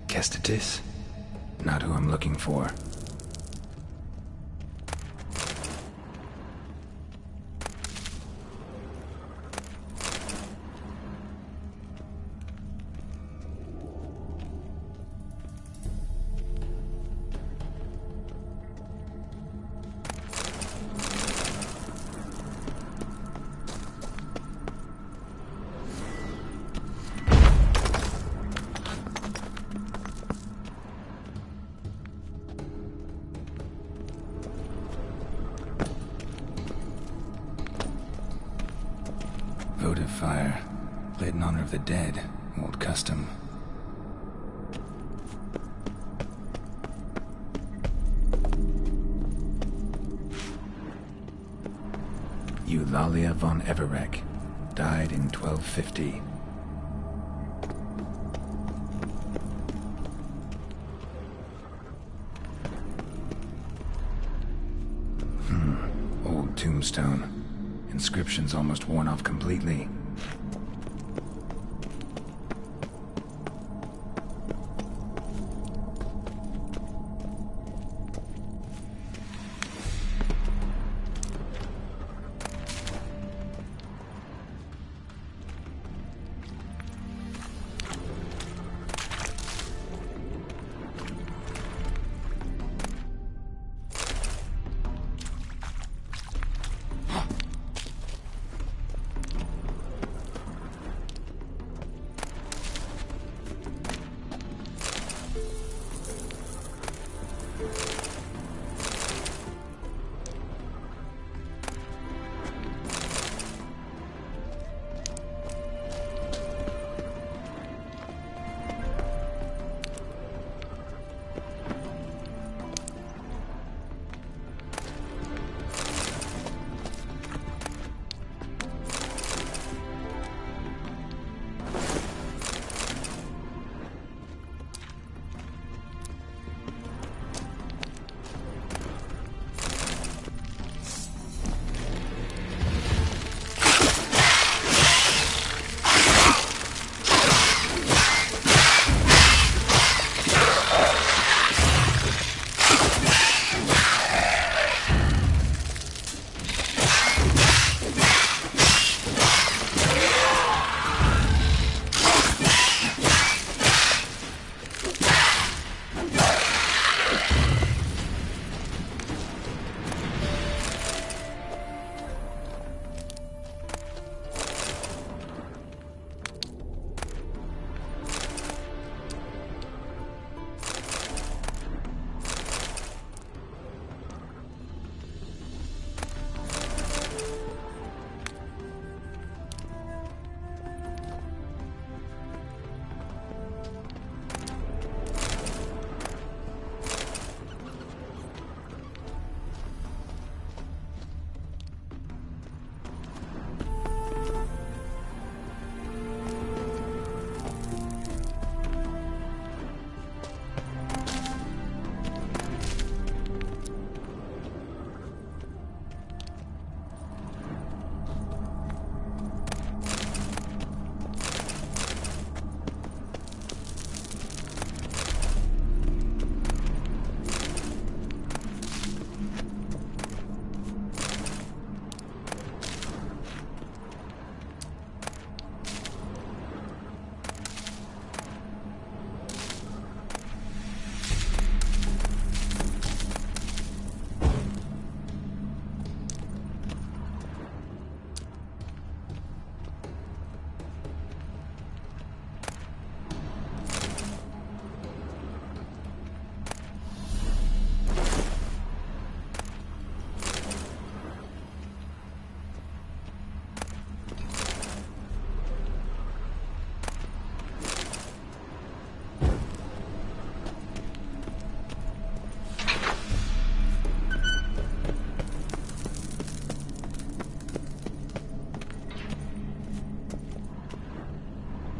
Kestatis? Not who I'm looking for. Votive fire. Lit in honor of the dead. Old custom. Eulalia von Everek. Died in 1250. Old tombstone. Inscription's almost worn off completely.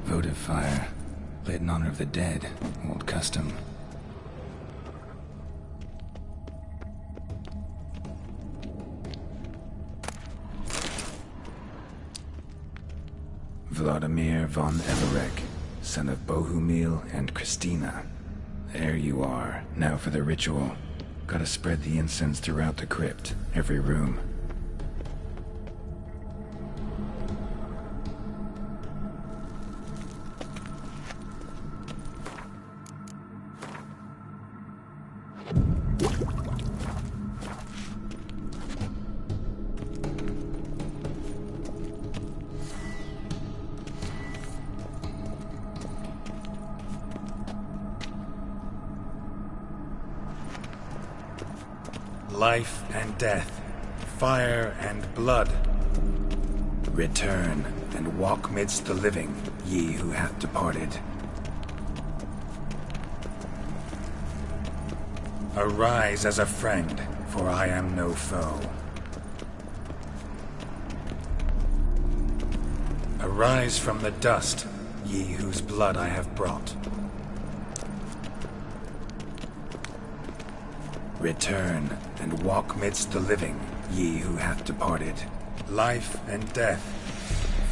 Votive fire. Lit in honor of the dead. Old custom. Vladimir von Everek. son of Bohumil and Christina. There you are. Now for the ritual. Gotta spread the incense throughout the crypt, every room. Life and death, fire and blood. Return and walk midst the living, ye who hath departed. Arise as a friend, for I am no foe. Arise from the dust, ye whose blood I have brought. Return and walk midst the living, ye who hath departed. Life and death,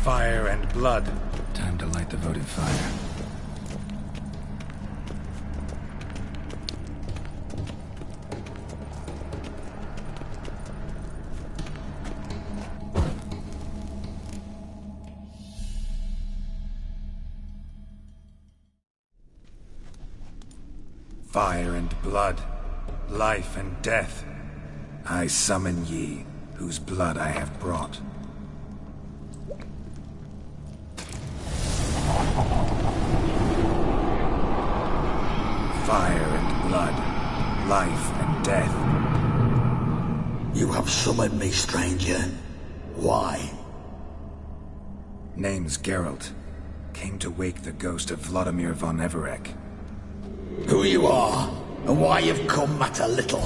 fire and blood. Time to light the votive fire. Fire and blood. Life and death, I summon ye, whose blood I have brought. Fire and blood, life and death. You have summoned me, stranger. Why? Name's Geralt. Came to wake the ghost of Vladimir von Everec. Who you are, and why you've come matter little.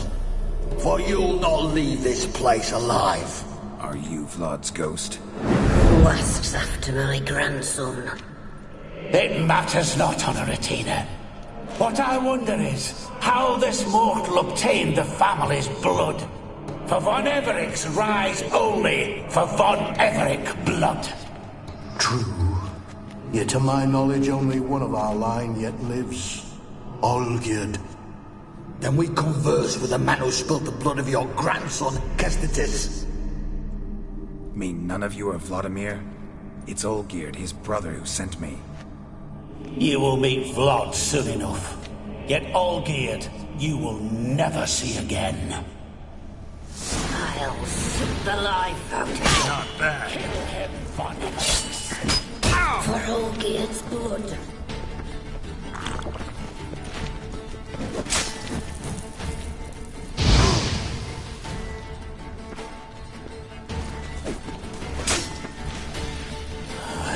For you'll not leave this place alive. Are you Vlad's ghost? Who asks after my grandson? It matters not, Honoratina. What I wonder is how this mortal obtained the family's blood. For von Everec's rise only for von Everec blood. True. Yet to my knowledge only one of our line yet lives. Olgierd. Then we converse with the man who spilled the blood of your grandson, Kestitis. Mean none of you are Vladimir? It's Olgierd, his brother, who sent me. You will meet Vlad soon enough. Yet Olgierd, you will never see again. I'll suck the life out of him. Not bad. Kill him, von Everec. For Olgierd's blood.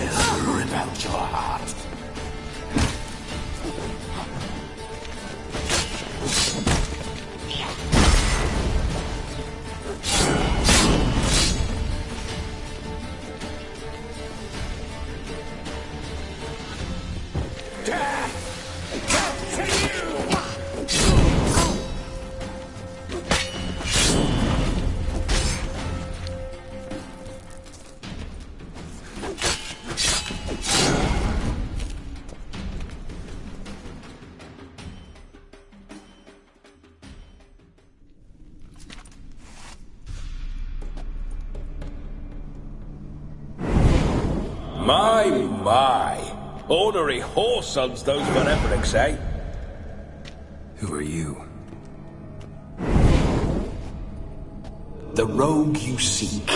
I'll rip out your heart. My. Ornery whoresons those von Everecs, eh? Who are you? The rogue you seek.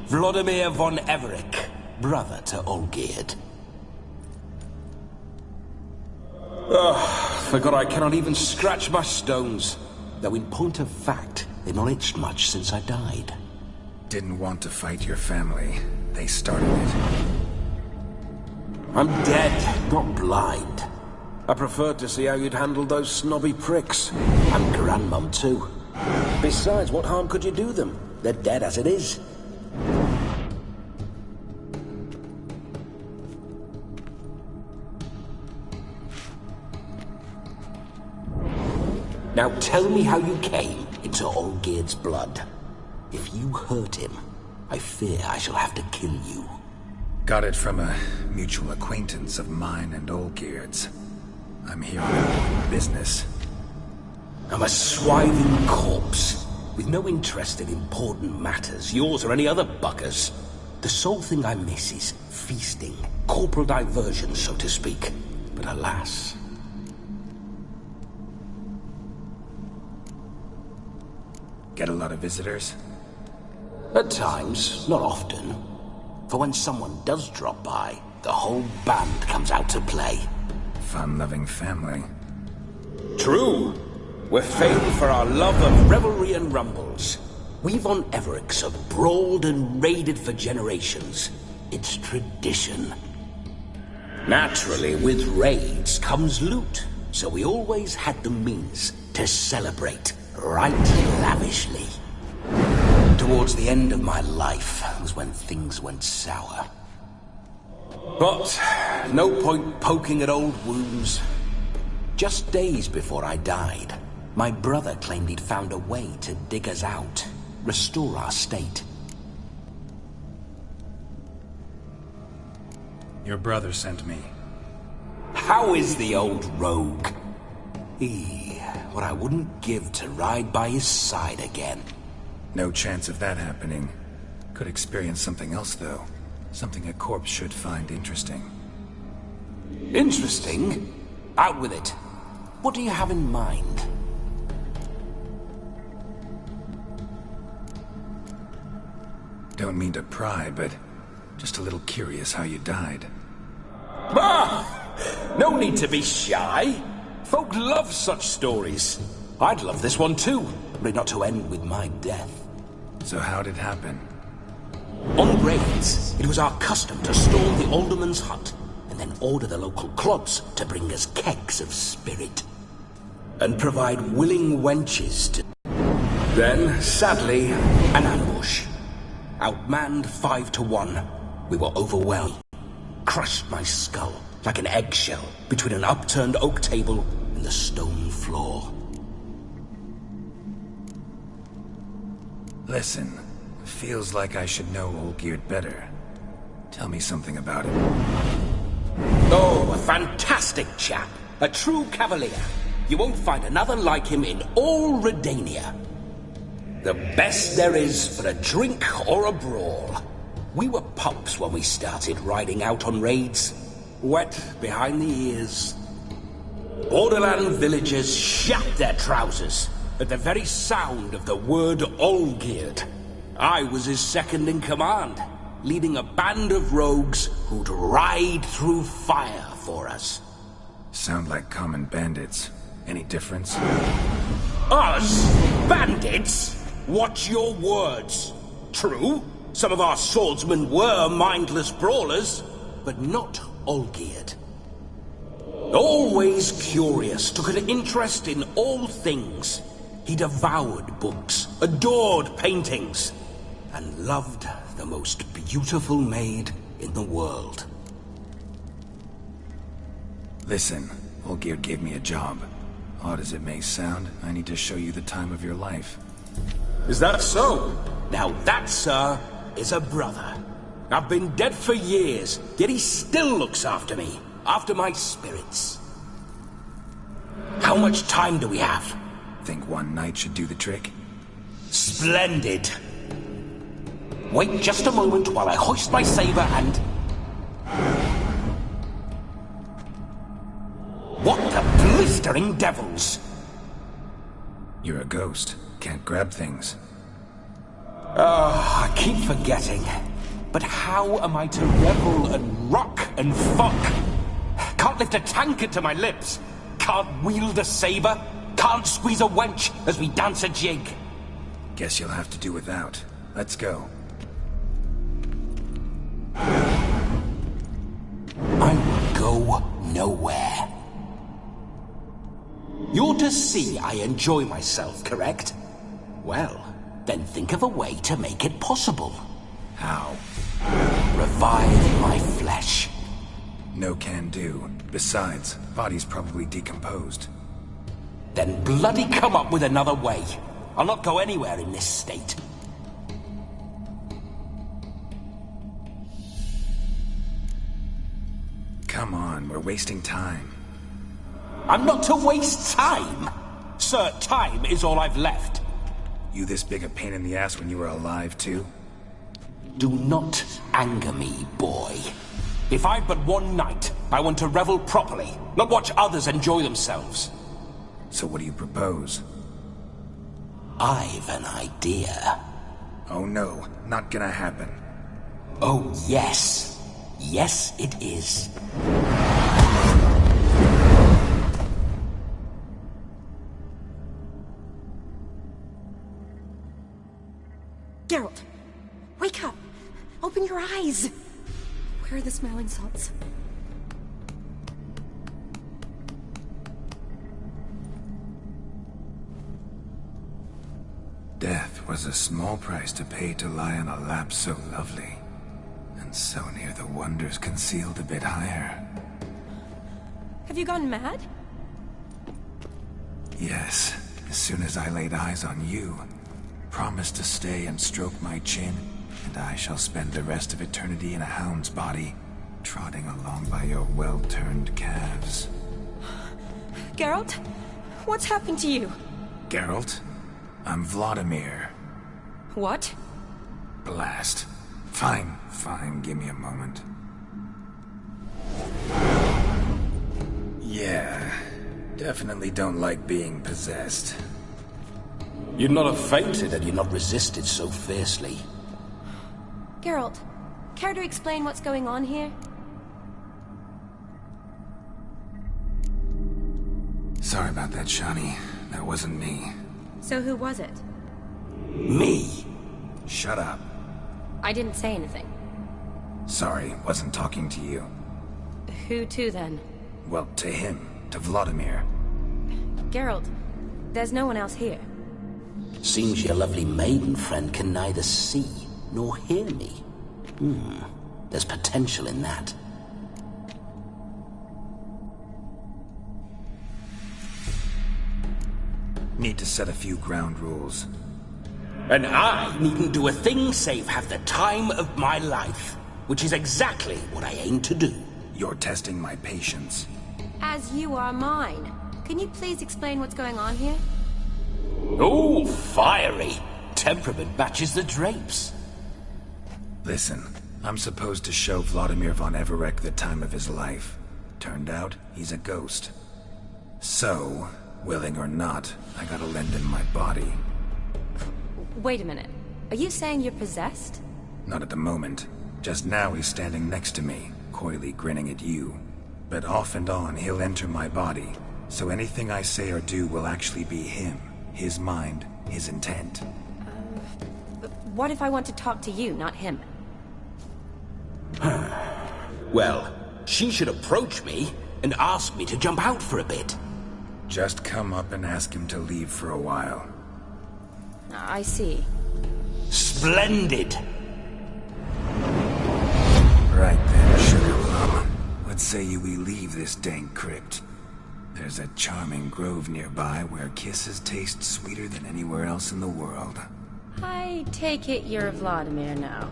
Vladimir von Everec, brother to Olgierd. Forgot I cannot even scratch my stones. Though in point of fact, they've not itched much since I died. Didn't want to fight your family. They started it. I'm dead, not blind. I preferred to see how you'd handle those snobby pricks. And Grandmum, too. Besides, what harm could you do them? They're dead as it is. Now tell me how you came into Olgierd's blood. If you hurt him, I fear I shall have to kill you. Got it from a mutual acquaintance of mine and Olgierd's. I'm here on business. I'm a swiving corpse, with no interest in important matters, yours or any other buggers. The sole thing I miss is feasting, corporal diversion, so to speak. But alas... Get a lot of visitors? At times, not often. For when someone does drop by, the whole band comes out to play. Fun-loving family. True. We're famed for our love of revelry and rumbles. We Von Evericks have brawled and raided for generations. It's tradition. Naturally, with raids comes loot, so we always had the means to celebrate right lavishly. Towards the end of my life was when things went sour. But no point poking at old wounds. Just days before I died, my brother claimed he'd found a way to dig us out, restore our state. Your brother sent me. How is the old rogue? What I wouldn't give to ride by his side again. No chance of that happening. Could experience something else, though. Something a corpse should find interesting. Interesting? Out with it. What do you have in mind? Don't mean to pry, but just a little curious how you died. No need to be shy. Folk love such stories. I'd love this one too, were it not to end with my death. So how'd it happen? On raids, it was our custom to storm the alderman's hut, and then order the local clubs to bring us kegs of spirit. And provide willing wenches to... Then, sadly, an ambush. Outmanned 5-1, we were overwhelmed. Crushed my skull like an eggshell between an upturned oak table and the stone floor. Listen, feels like I should know Olgierd better. Tell me something about him. Oh, a fantastic chap. A true cavalier. You won't find another like him in all Redania. The best there is for a drink or a brawl. We were pups when we started riding out on raids. Wet behind the ears. Borderland villagers shat their trousers at the very sound of the word Olgierd. I was his second in command, leading a band of rogues who'd ride through fire for us. Sound like common bandits. Any difference? Us? Bandits? Watch your words. True, some of our swordsmen were mindless brawlers, but not Olgierd. Always curious, took an interest in all things. He devoured books, adored paintings, and loved the most beautiful maid in the world. Listen, Olgierd gave me a job. Odd as it may sound, I need to show you the time of your life. Is that so? Now that, sir, is a brother. I've been dead for years, yet he still looks after me, after my spirits. How much time do we have? Think one night should do the trick? Splendid. Wait just a moment while I hoist my saber and... What the blistering devils? You're a ghost. Can't grab things. I keep forgetting. But how am I to revel and rock and fuck? Can't lift a tankard to my lips. Can't wield a saber. Can't squeeze a wench as we dance a jig. Guess you'll have to do without. Let's go. I will go nowhere. You're to see I enjoy myself, correct? Well, then think of a way to make it possible. How? Revive my flesh. No can do. Besides, body's probably decomposed. Then bloody come up with another way. I'll not go anywhere in this state. come on, we're wasting time. I'm not to waste time. Sir, time is all I've left. You this big a pain in the ass when you were alive, too? Do not anger me, boy. If I've but one night, I want to revel properly, not watch others enjoy themselves. So what do you propose? I've an idea. Oh no, not gonna happen. Oh yes. Yes, it is. Geralt, wake up! Open your eyes! Where are the smelling salts? Death was a small price to pay to lie on a lap so lovely, and so near the wonders concealed a bit higher. Have you gone mad? Yes, as soon as I laid eyes on you, promised to stay and stroke my chin, and I shall spend the rest of eternity in a hound's body, trotting along by your well-turned calves. Geralt? What's happened to you? Geralt? I'm Vladimir. What? Blast. Fine, give me a moment. Yeah, definitely don't like being possessed. You'd not have fainted had you not resisted so fiercely. Geralt, care to explain what's going on here? Sorry about that, Shani. That wasn't me. So who was it? Me. Shut up. I didn't say anything. Sorry, wasn't talking to you. Who to then? Well, to him. To Vladimir. Geralt, there's no one else here. Seems your lovely maiden friend can neither see nor hear me. There's potential in that. Need to set a few ground rules. And I needn't do a thing save have the time of my life, which is exactly what I aim to do. You're testing my patience. As you are mine. Can you please explain what's going on here? Oh, fiery. Temperament matches the drapes. Listen, I'm supposed to show Vladimir von Everec the time of his life. Turned out, he's a ghost. So, willing or not, I gotta lend him my body. Wait a minute. Are you saying you're possessed? Not at the moment. Just now he's standing next to me, coyly grinning at you. But off and on, he'll enter my body. So anything I say or do will actually be him. His mind, his intent. What if I want to talk to you, not him? Well, she should approach me and ask me to jump out for a bit. Just come up and ask him to leave for a while. I see. Splendid! Right then, sugar plum. What say you we leave this dank crypt? There's a charming grove nearby where kisses taste sweeter than anywhere else in the world. I take it you're Vladimir now.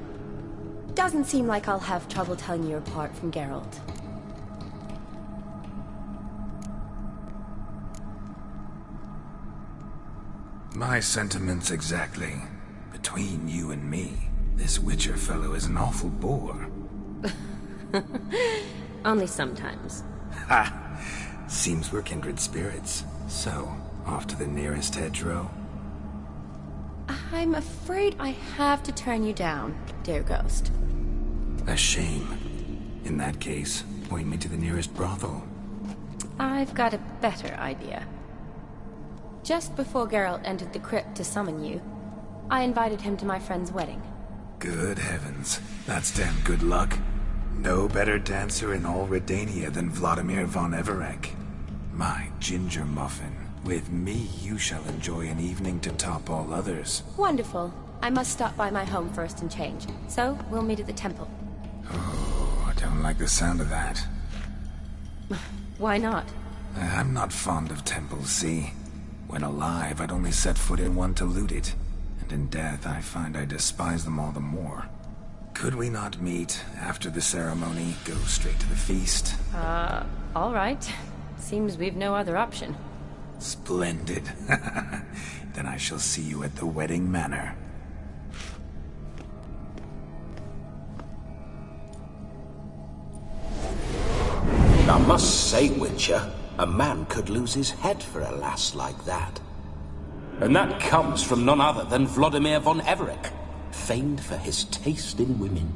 Doesn't seem like I'll have trouble telling you apart from Geralt. My sentiments exactly. Between you and me, this Witcher fellow is an awful bore. Only sometimes. Ha! Seems we're kindred spirits. So, off to the nearest hedgerow? I'm afraid I have to turn you down, dear ghost. A shame. In that case, point me to the nearest brothel. I've got a better idea. Just before Geralt entered the crypt to summon you, I invited him to my friend's wedding. Good heavens. That's damn good luck. No better dancer in all Redania than Vladimir von Everec. My ginger muffin. With me, you shall enjoy an evening to top all others. Wonderful. I must stop by my home first and change. So, we'll meet at the temple. Oh, I don't like the sound of that. Why not? I'm not fond of temples, see? When alive, I'd only set foot in one to loot it. And in death, I find I despise them all the more. Could we not meet after the ceremony, go straight to the feast? All right. Seems we've no other option. Splendid. Then I shall see you at the wedding manor. I must say, Witcher, a man could lose his head for a lass like that. And that comes from none other than Vladimir von Everec, famed for his taste in women.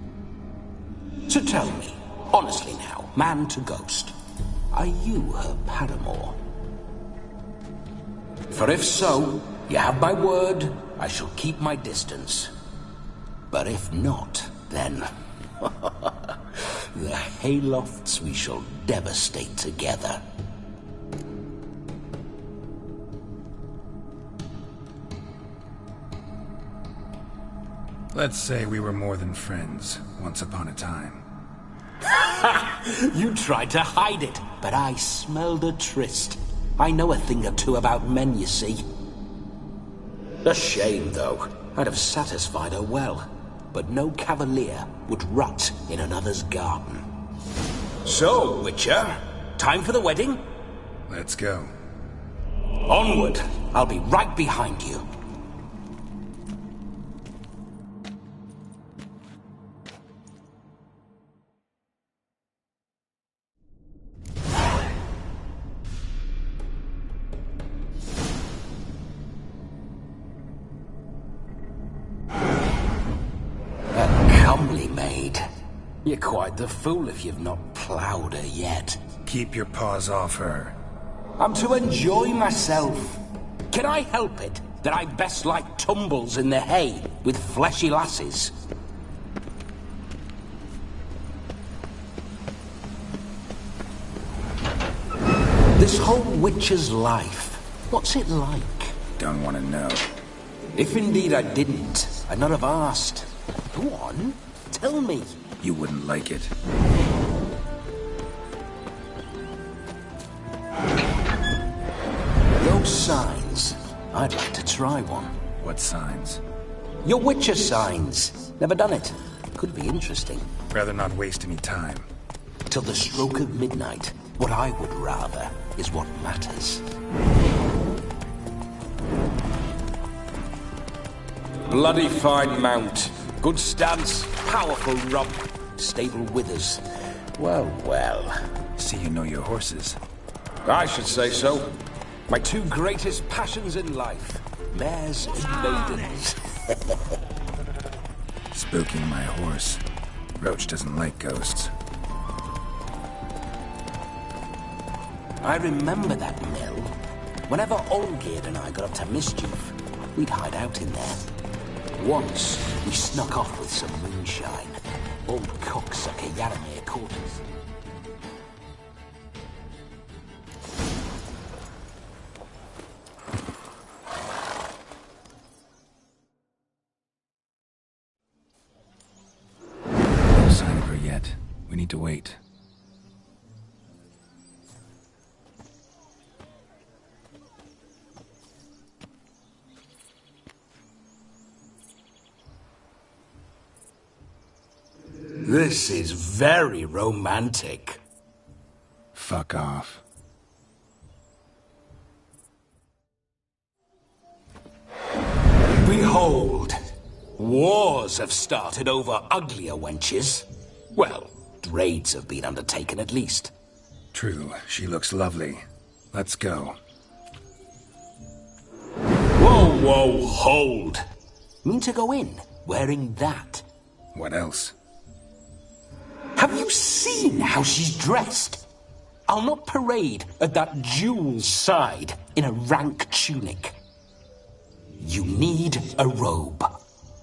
So tell me, honestly now, man to ghost, are you her paramour? For if so, you have my word, I shall keep my distance. But if not, then... the haylofts we shall devastate together. Let's say we were more than friends, once upon a time. You tried to hide it, but I smelled a tryst. I know a thing or two about men, you see. A shame, though. I'd have satisfied her well, but no cavalier would rot in another's garden. So, Witcher, time for the wedding? Let's go. Onward! I'll be right behind you. You're quite the fool if you've not ploughed her yet. Keep your paws off her. I'm to enjoy myself. Can I help it that I best like tumbles in the hay with fleshy lasses? This whole witcher's life, what's it like? Don't want to know. If indeed I didn't, I'd not have asked. Go on, tell me. You wouldn't like it. Those signs. I'd like to try one. What signs? Your Witcher signs. Never done it. Could be interesting. Rather not waste any time. Till the stroke of midnight. What I would rather is what matters. Bloody fine mount. Good stance, powerful rump, stable withers. Well, well. See you know your horses. I should say so. My two greatest passions in life. Mares and maidens. Spooking my horse. Roach doesn't like ghosts. I remember that mill. Whenever Olgerd and I got up to mischief, we'd hide out in there. Once, we snuck off with some moonshine. Old cocksucker Yaramir caught us. No sign of her yet. We need to wait. This is very romantic. Fuck off. Behold, wars have started over uglier wenches. Well, raids have been undertaken at least. True, she looks lovely. Let's go. Whoa, whoa, hold. Mean to go in, wearing that? What else? Have you seen how she's dressed? I'll not parade at that jewel's side in a rank tunic. You need a robe.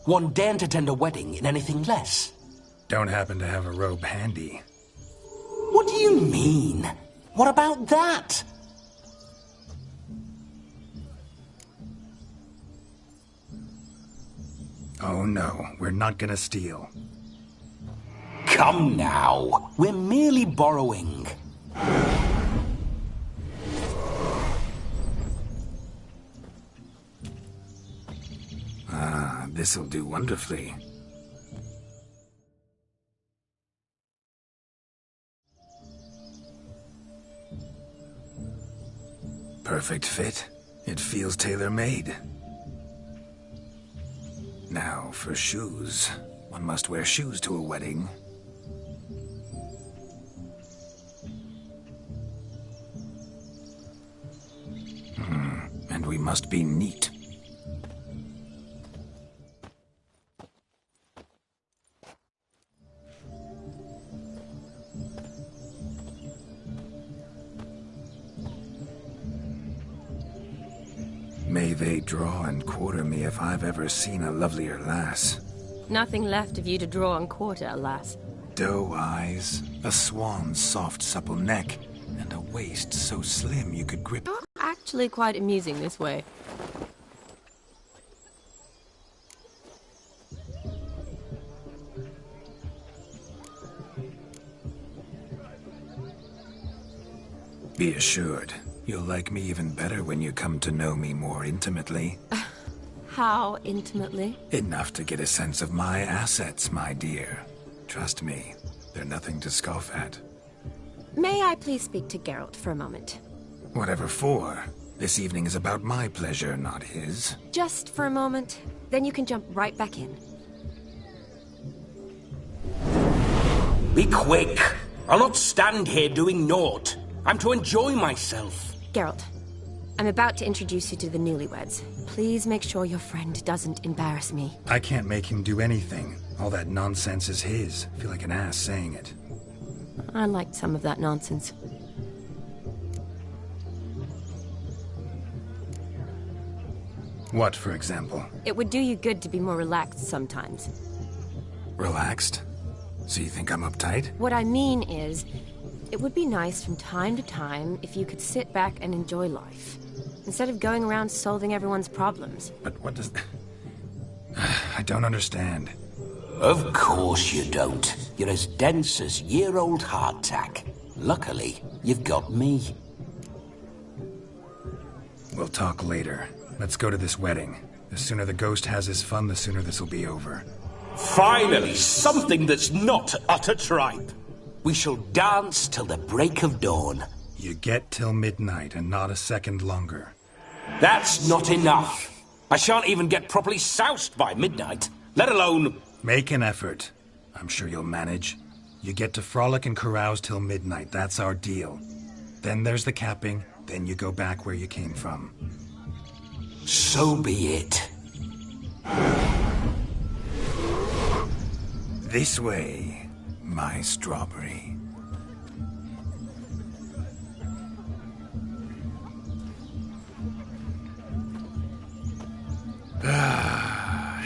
One daren't attend a wedding in anything less. Don't happen to have a robe handy. What do you mean? What about that? Oh no, we're not gonna steal. Come now, we're merely borrowing. Ah, this'll do wonderfully. perfect fit. It feels tailor-made. Now, for shoes. One must wear shoes to a wedding. And we must be neat. May they draw and quarter me if I've ever seen a lovelier lass. Nothing left of you to draw and quarter, alas. Doe eyes, a swan's soft supple neck, and a waist so slim you could grip. Actually quite amusing this way. Be assured, you'll like me even better when you come to know me more intimately. How intimately? Enough to get a sense of my assets, my dear. Trust me, they're nothing to scoff at. May I please speak to Geralt for a moment? Whatever for. This evening is about my pleasure, not his. Just for a moment, then you can jump right back in. Be quick! I'll not stand here doing naught. I'm to enjoy myself. Geralt, I'm about to introduce you to the newlyweds. Please make sure your friend doesn't embarrass me. I can't make him do anything. All that nonsense is his. I feel like an ass saying it. I liked some of that nonsense. What, for example? It would do you good to be more relaxed sometimes. Relaxed? So you think I'm uptight? What I mean is, it would be nice from time to time if you could sit back and enjoy life, instead of going around solving everyone's problems. But what does... I don't understand. Of course you don't. You're as dense as year-old hardtack. Luckily, you've got me. We'll talk later. Let's go to this wedding. The sooner the ghost has his fun, the sooner this'll be over. Finally, something that's not utter tripe. We shall dance till the break of dawn. You get till midnight and not a second longer. That's not enough. I shan't even get properly soused by midnight, let alone... Make an effort. I'm sure you'll manage. You get to frolic and carouse till midnight. That's our deal. Then there's the capping. Then you go back where you came from. So be it. This way, my strawberry.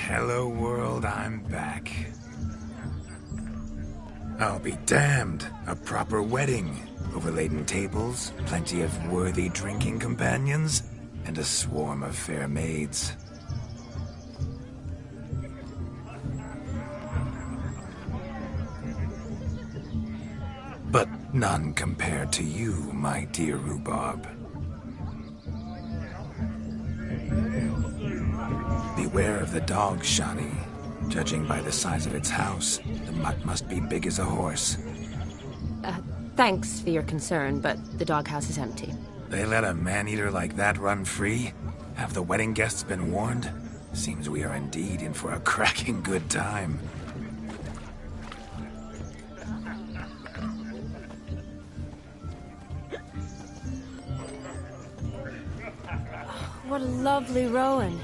Hello world, I'm back. I'll be damned. A proper wedding. Overladen tables, plenty of worthy drinking companions, and a swarm of fair maids. But none compared to you, my dear rhubarb. Beware of the dog, Shani. Judging by the size of its house, the mutt must be big as a horse. Thanks for your concern, but the doghouse is empty. They let a man-eater like that run free? Have the wedding guests been warned? Seems we are indeed in for a cracking good time. What a lovely rowan.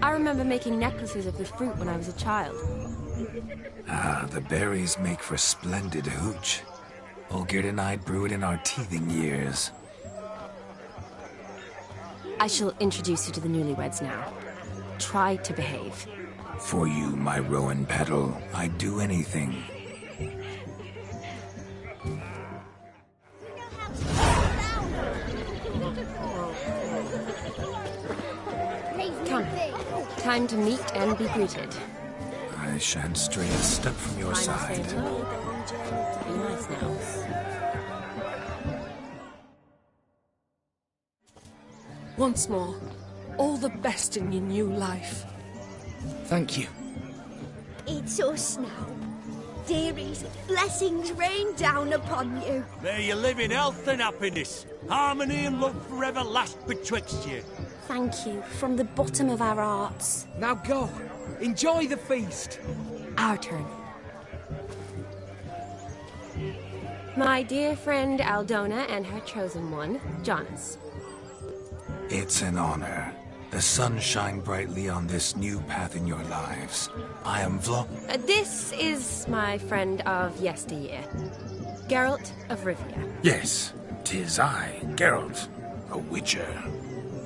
I remember making necklaces of the fruit when I was a child. Ah, the berries make for splendid hooch. Olgerd and I brewed in our teething years. I shall introduce you to the newlyweds now. Try to behave. For you, my rowan petal, I'd do anything. Come. Time to meet and be greeted. I shan't stray a step from your side. Be nice now. Once more, all the best in your new life. Thank you. It's us now. dearies, blessings rain down upon you. May you live in health and happiness. Harmony and love forever last betwixt you. Thank you, from the bottom of our hearts. Now go. Enjoy the feast. Our turn. My dear friend Aldona and her chosen one, Jonas. It's an honor. The sun shine brightly on this new path in your lives. I am This is my friend of yesteryear, Geralt of Rivia. Yes, 'tis I, Geralt, a witcher.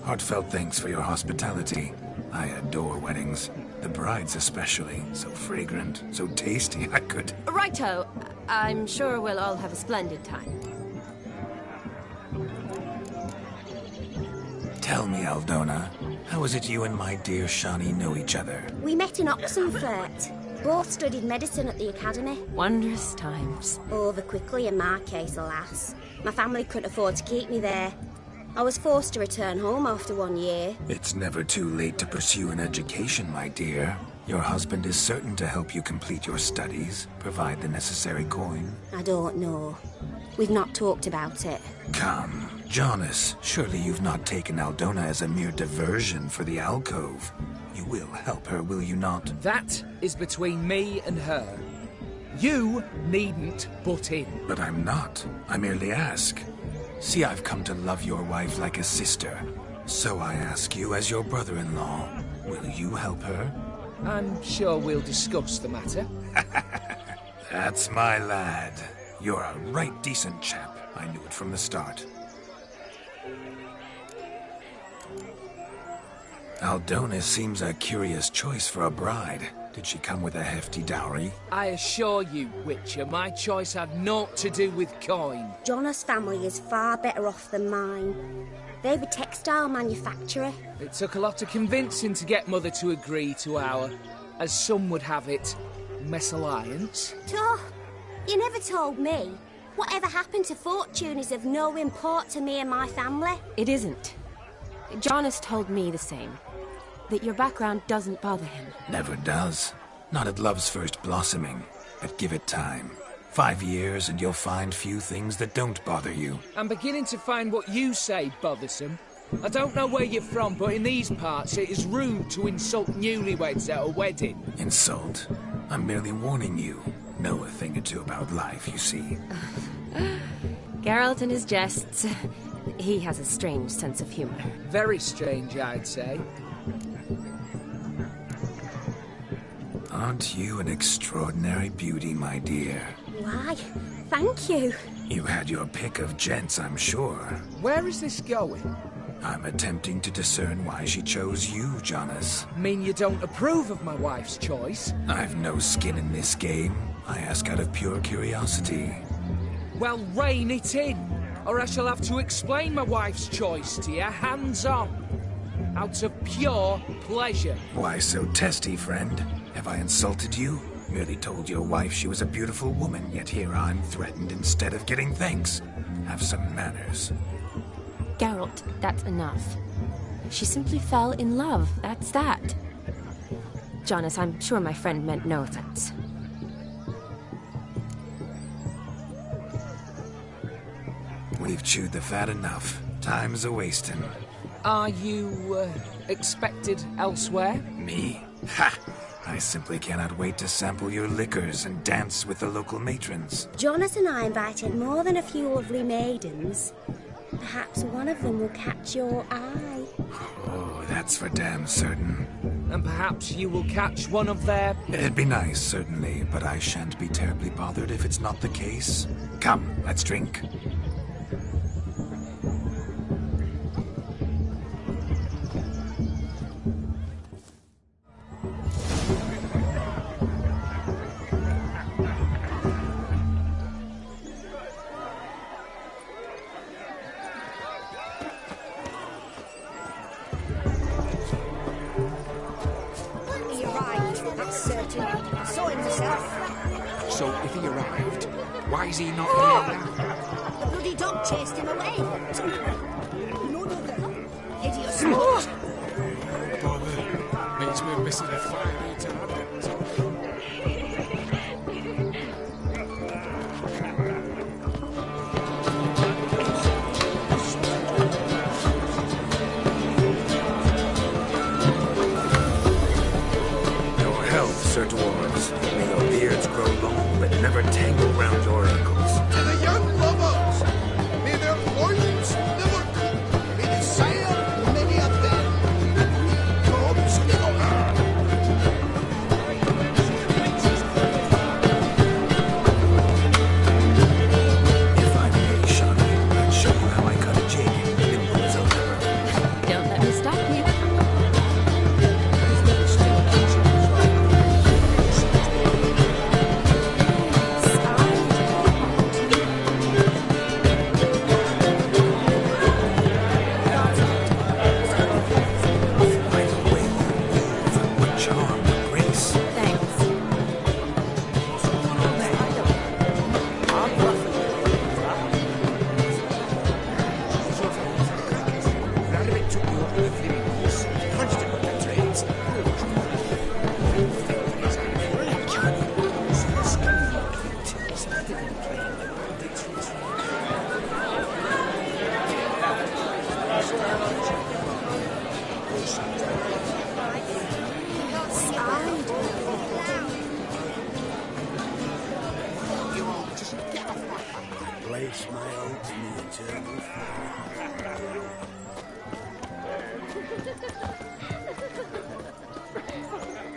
Heartfelt thanks for your hospitality. I adore weddings. The brides especially. So fragrant, so tasty, I could... Righto. I'm sure we'll all have a splendid time. Tell me, Aldona, how is it you and my dear Shani know each other? We met in Oxenfurt. Both studied medicine at the academy. Wondrous times. Over quickly in my case, alas. My family couldn't afford to keep me there. I was forced to return home after 1 year. It's never too late to pursue an education, my dear. Your husband is certain to help you complete your studies, provide the necessary coin. I don't know. We've not talked about it. Come, Jonas, surely you've not taken Aldona as a mere diversion for the alcove. You will help her, will you not? That is between me and her. You needn't butt in. But I'm not. I merely ask. See, I've come to love your wife like a sister. So I ask you, as your brother-in-law, will you help her? I'm sure we'll discuss the matter. That's my lad. You're a right decent chap. I knew it from the start. Aldona seems a curious choice for a bride. Did she come with a hefty dowry? I assure you, Witcher, my choice had naught to do with coin. Jonas' family is far better off than mine. They're a textile manufacturer. It took a lot of convincing to get Mother to agree to our, as some would have it, mesalliance. You never told me. Whatever happened to fortune is of no import to me and my family. It isn't. Jonas told me the same. That your background doesn't bother him. Never does. Not at love's first blossoming. But give it time. 5 years and you'll find few things that don't bother you. I'm beginning to find what you say bothersome. I don't know where you're from, but in these parts it is rude to insult newlyweds at a wedding. Insult? I'm merely warning you. Know a thing or two about life, you see. Geralt and his jests. He has a strange sense of humor. Very strange, I'd say. Aren't you an extraordinary beauty, my dear? Why, thank you. You had your pick of gents, I'm sure. Where is this going? I'm attempting to discern why she chose you, Jonas. Mean you don't approve of my wife's choice? I've no skin in this game. I ask out of pure curiosity. Well, rein it in, or I shall have to explain my wife's choice to you hands-on. Out of pure pleasure. Why so testy, friend? Have I insulted you? Merely told your wife she was a beautiful woman, yet here I'm threatened instead of getting thanks. Have some manners. Geralt, that's enough. She simply fell in love, that's that. Jonas, I'm sure my friend meant no offense. We've chewed the fat enough. Time's a-wasting. Are you, expected elsewhere? Me? Ha! I simply cannot wait to sample your liquors and dance with the local matrons. Jonas and I invited more than a few lovely maidens. Perhaps one of them will catch your eye. Oh, that's for damn certain. And perhaps you will catch one of their... It'd be nice, certainly, but I shan't be terribly bothered if it's not the case. Come, let's drink. So, if he arrived, why is he not here now? The bloody dog chased him away. Hideous sport. Bother. Means we're missing a fire retardant.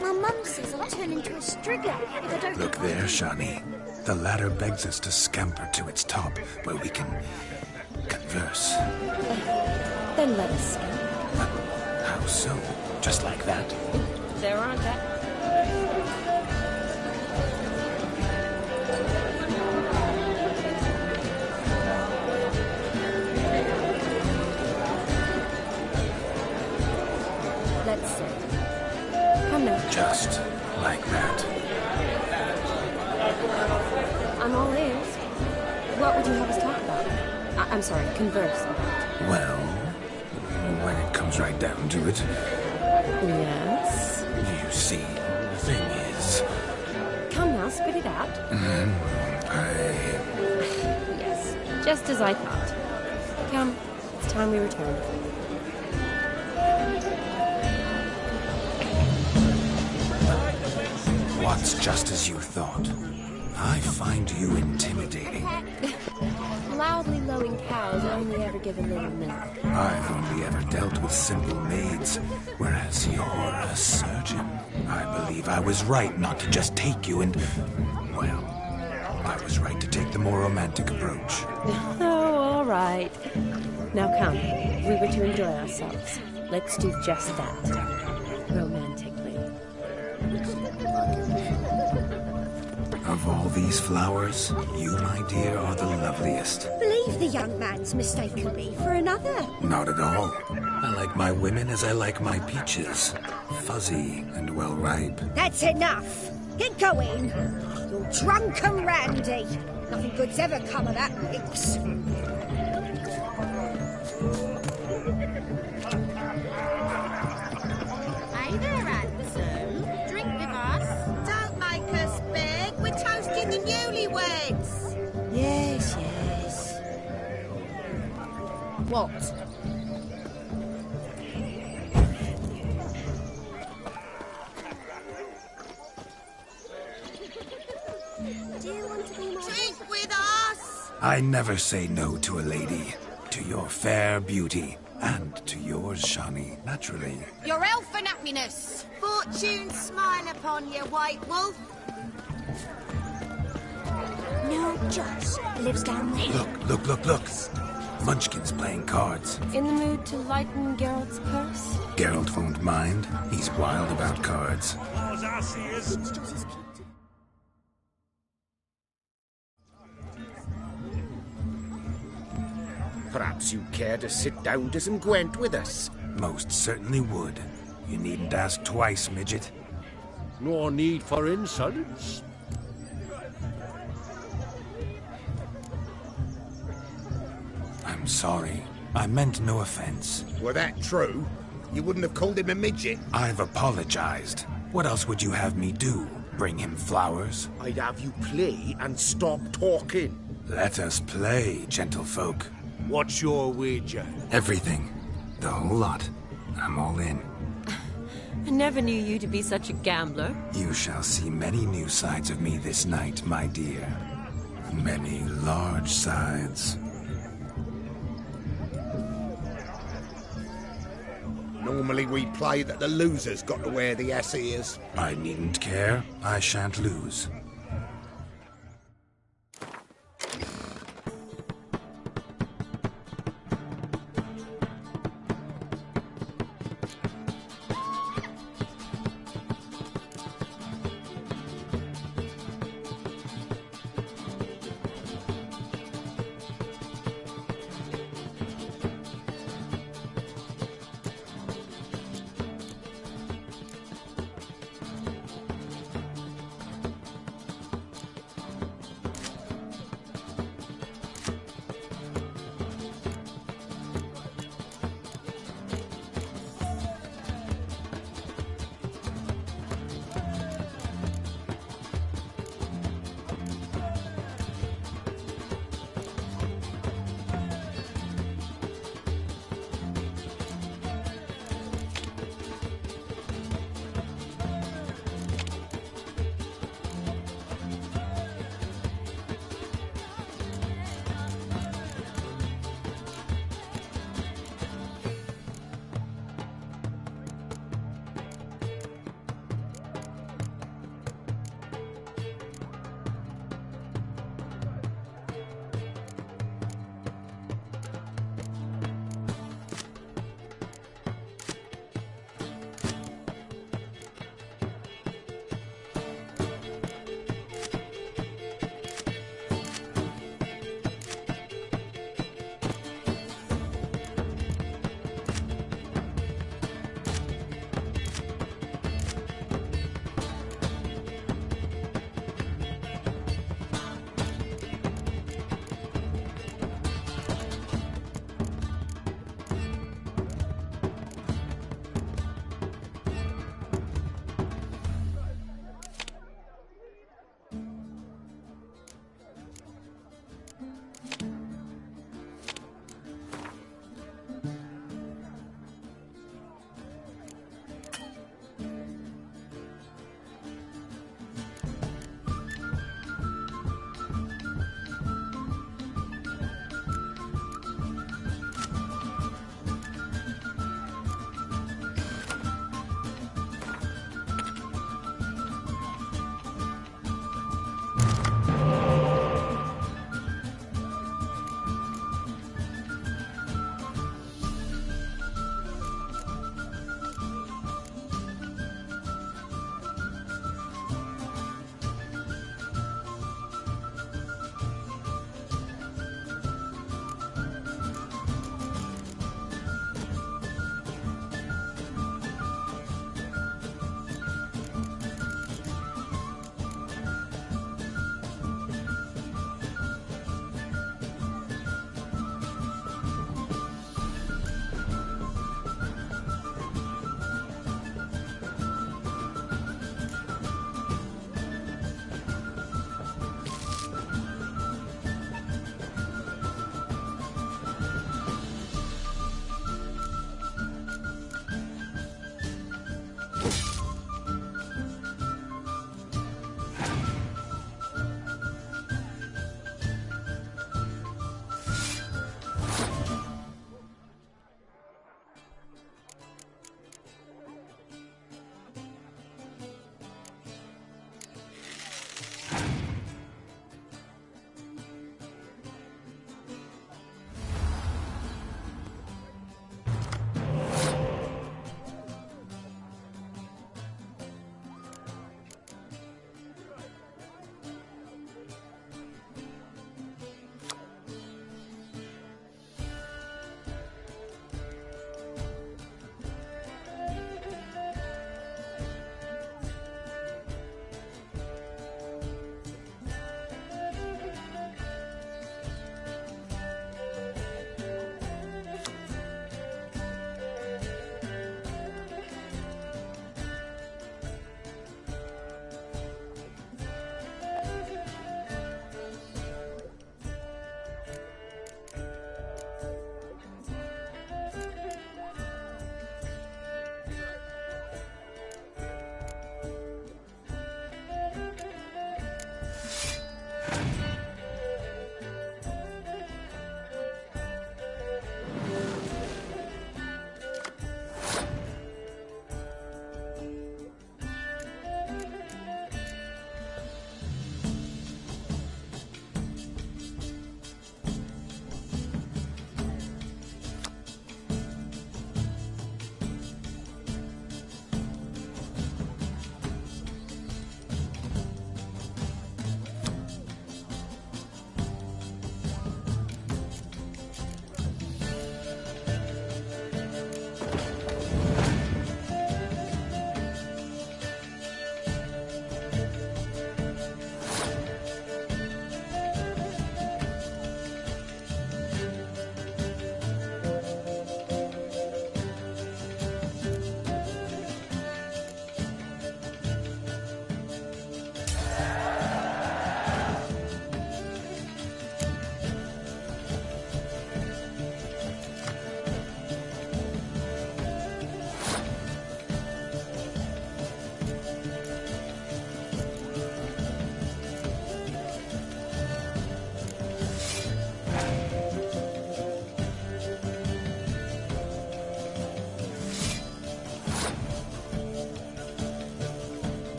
My mum says I'll turn into a strigger if I don't... Look there, Shani. The ladder begs us to scamper to its top, where we can converse. Then let us see. How so? Just like that? There aren't that. Let's see. Come now. Just like that. I'm all ears. What would you have us talk about? I'm sorry, converse about. Well, when it comes right down to it. Yes? You see, the thing is... Come now, spit it out. Yes, just as I thought. Come, it's time we return. What's just as you thought? I find you intimidating. Loudly lowing cows only ever give a little milk. I've only ever dealt with simple maids, whereas you're a surgeon. I believe I was right not to just take you and... Well, I was right to take the more romantic approach. Oh, all right. Now come, we were to enjoy ourselves. Let's do just that. Romantically. Of all these flowers, you, my dear, are the loveliest. Believe the young man's mistaken me for another. Not at all. I like my women as I like my peaches. Fuzzy and well ripe. That's enough. Get going. You're drunk and randy. Nothing good's ever come of that mix. Hey there, handsome. Drink with us. Don't make us beg. We're toasting the newlyweds. Yes, yes. What? Do you want to be my... Drink with us. I never say no to a lady. To your fair beauty. And to yours, Shani, naturally. Your elf and happiness. Fortune smile upon you, White Wolf. No, Joss lives down there. Look. Munchkin's playing cards. In the mood to lighten Geralt's purse? Geralt won't mind. He's wild about cards. Perhaps you'd care to sit down to some Gwent with us? Most certainly would. You needn't ask twice, midget. No need for insults. I'm sorry. I meant no offense. Were that true, you wouldn't have called him a midget. I've apologized. What else would you have me do? Bring him flowers? I'd have you play and stop talking. Let us play, gentlefolk. What's your wager? Everything. The whole lot. I'm all in. I never knew you to be such a gambler. You shall see many new sides of me this night, my dear. Many large sides. Normally we play that the loser's got to wear the ass ears. I needn't care. I shan't lose.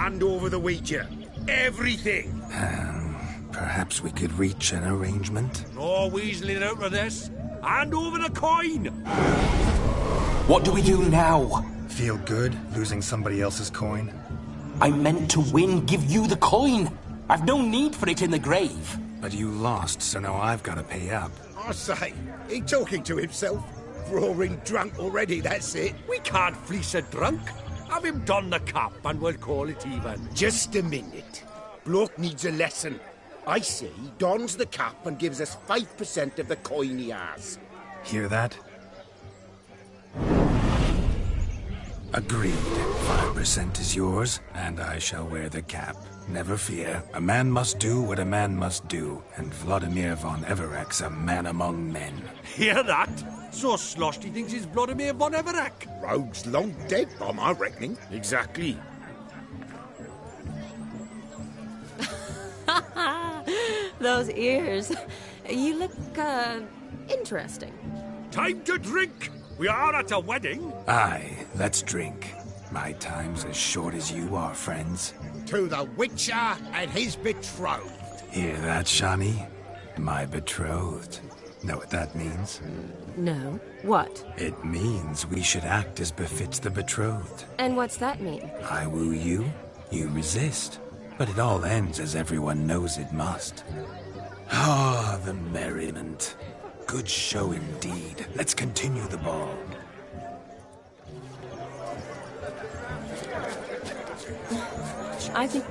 hand over the Ouija. Everything. Perhaps we could reach an arrangement? No weaseling out of this. Hand over the coin. What do we do now? Feel good losing somebody else's coin? I meant to win, give you the coin. I've no need for it in the grave. But you lost, so now I've got to pay up. I say, he talking to himself. Roaring drunk already, that's it. We can't fleece a drunk. Have him don the cap and we'll call it even. Just a minute. Bloke needs a lesson. I say he dons the cap and gives us 5% of the coin he has. Hear that? Agreed. 5% is yours, and I shall wear the cap. Never fear. A man must do what a man must do, and Vladimir von Everek's a man among men. Hear that? So sloshed he thinks he's Vladimir von Everek. Rogue's long dead, by my reckoning. Exactly. Those ears. You look, interesting. Time to drink! We are at a wedding. Aye, let's drink. My time's as short as you are, friends. To the Witcher and his betrothed. Hear that, Shawnee? My betrothed. Know what that means? No. What? It means we should act as befits the betrothed. And what's that mean? I woo you, you resist. But it all ends as everyone knows it must. Ah, the merriment. Good show indeed. Let's continue the ball. I think...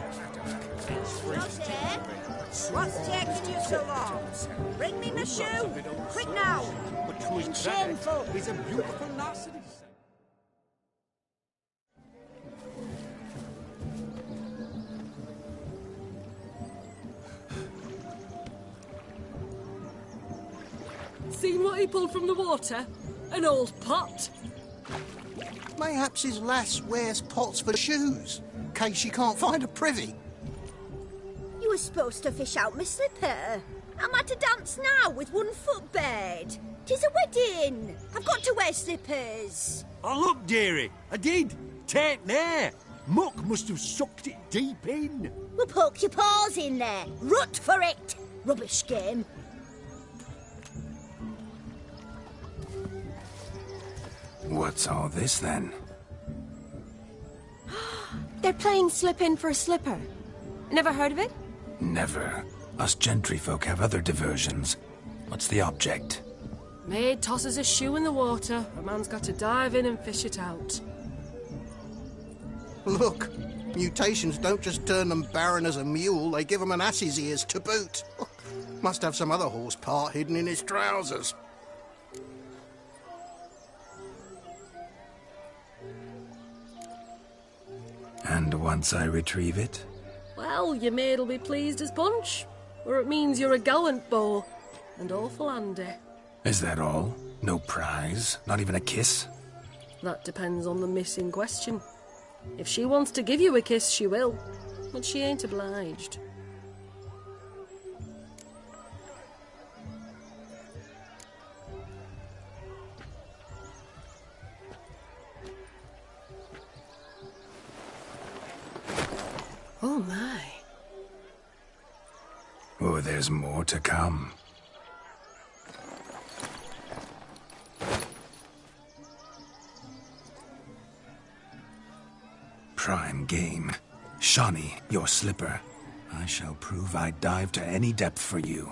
What's taking you so long? Bring me my shoe! Quick now! Shameful! He's a beautiful lassie. Seen what he pulled from the water? An old pot. Mayhaps his lass wears pots for shoes, in case she can't find a privy. You were supposed to fish out my slipper. I'm at a dance now with one foot bared. 'Tis a wedding. I've got to wear slippers. Oh, look, dearie. I did. Take there. Muck must have sucked it deep in. Well, poke your paws in there. Rut for it. Rubbish game. What's all this, then? They're playing slip in for a slipper. Never heard of it? Never. Us gentry folk have other diversions. What's the object? Maid tosses a shoe in the water. A man's got to dive in and fish it out. Look, mutations don't just turn them barren as a mule, they give them an ass's ears to boot. Must have some other horse part hidden in his trousers. And once I retrieve it? Well, your maid'll be pleased as punch. Or it means you're a gallant beau. And awful handy. Is that all? No prize? Not even a kiss? That depends on the miss in question. If she wants to give you a kiss, she will. But she ain't obliged. Oh my. Oh, there's more to come. Prime game. Shawnee, your slipper. I shall prove I'd dive to any depth for you.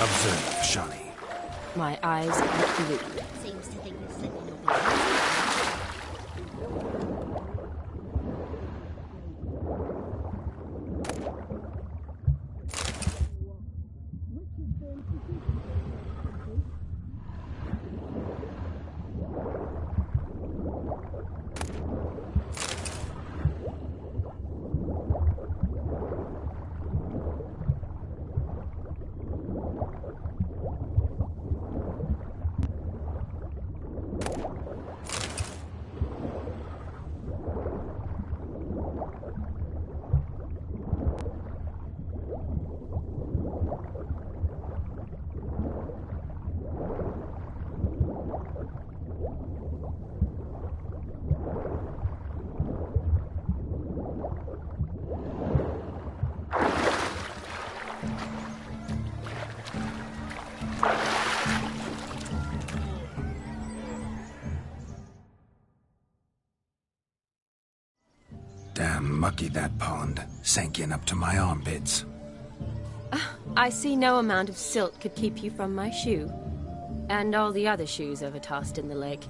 Observe, Shawnee. My eyes are blue. Seems to think we're slipping up. Mucky, that pond. Sank in up to my armpits. I see no amount of silt could keep you from my shoe. And all the other shoes overtossed in the lake.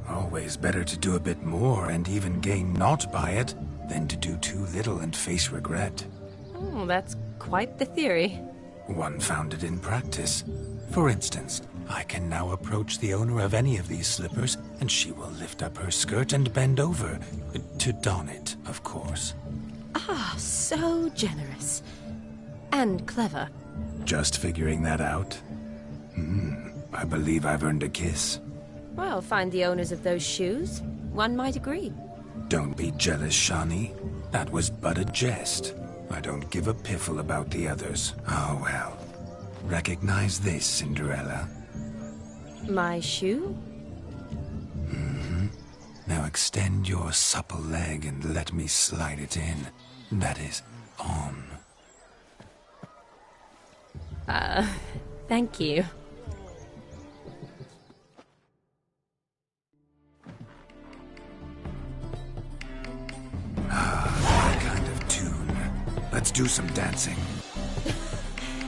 Always better to do a bit more and even gain naught by it than to do too little and face regret. Oh, that's quite the theory. One founded in practice. For instance, I can now approach the owner of any of these slippers, and she will lift up her skirt and bend over. To don it, of course. Ah, so generous. And clever. Just figuring that out? I believe I've earned a kiss. Well, find the owners of those shoes. One might agree. Don't be jealous, Shani. That was but a jest. I don't give a piffle about the others. Oh, well. Recognize this, Cinderella. My shoe? Now extend your supple leg and let me slide it in. That is, on. Thank you. That kind of tune. Let's do some dancing.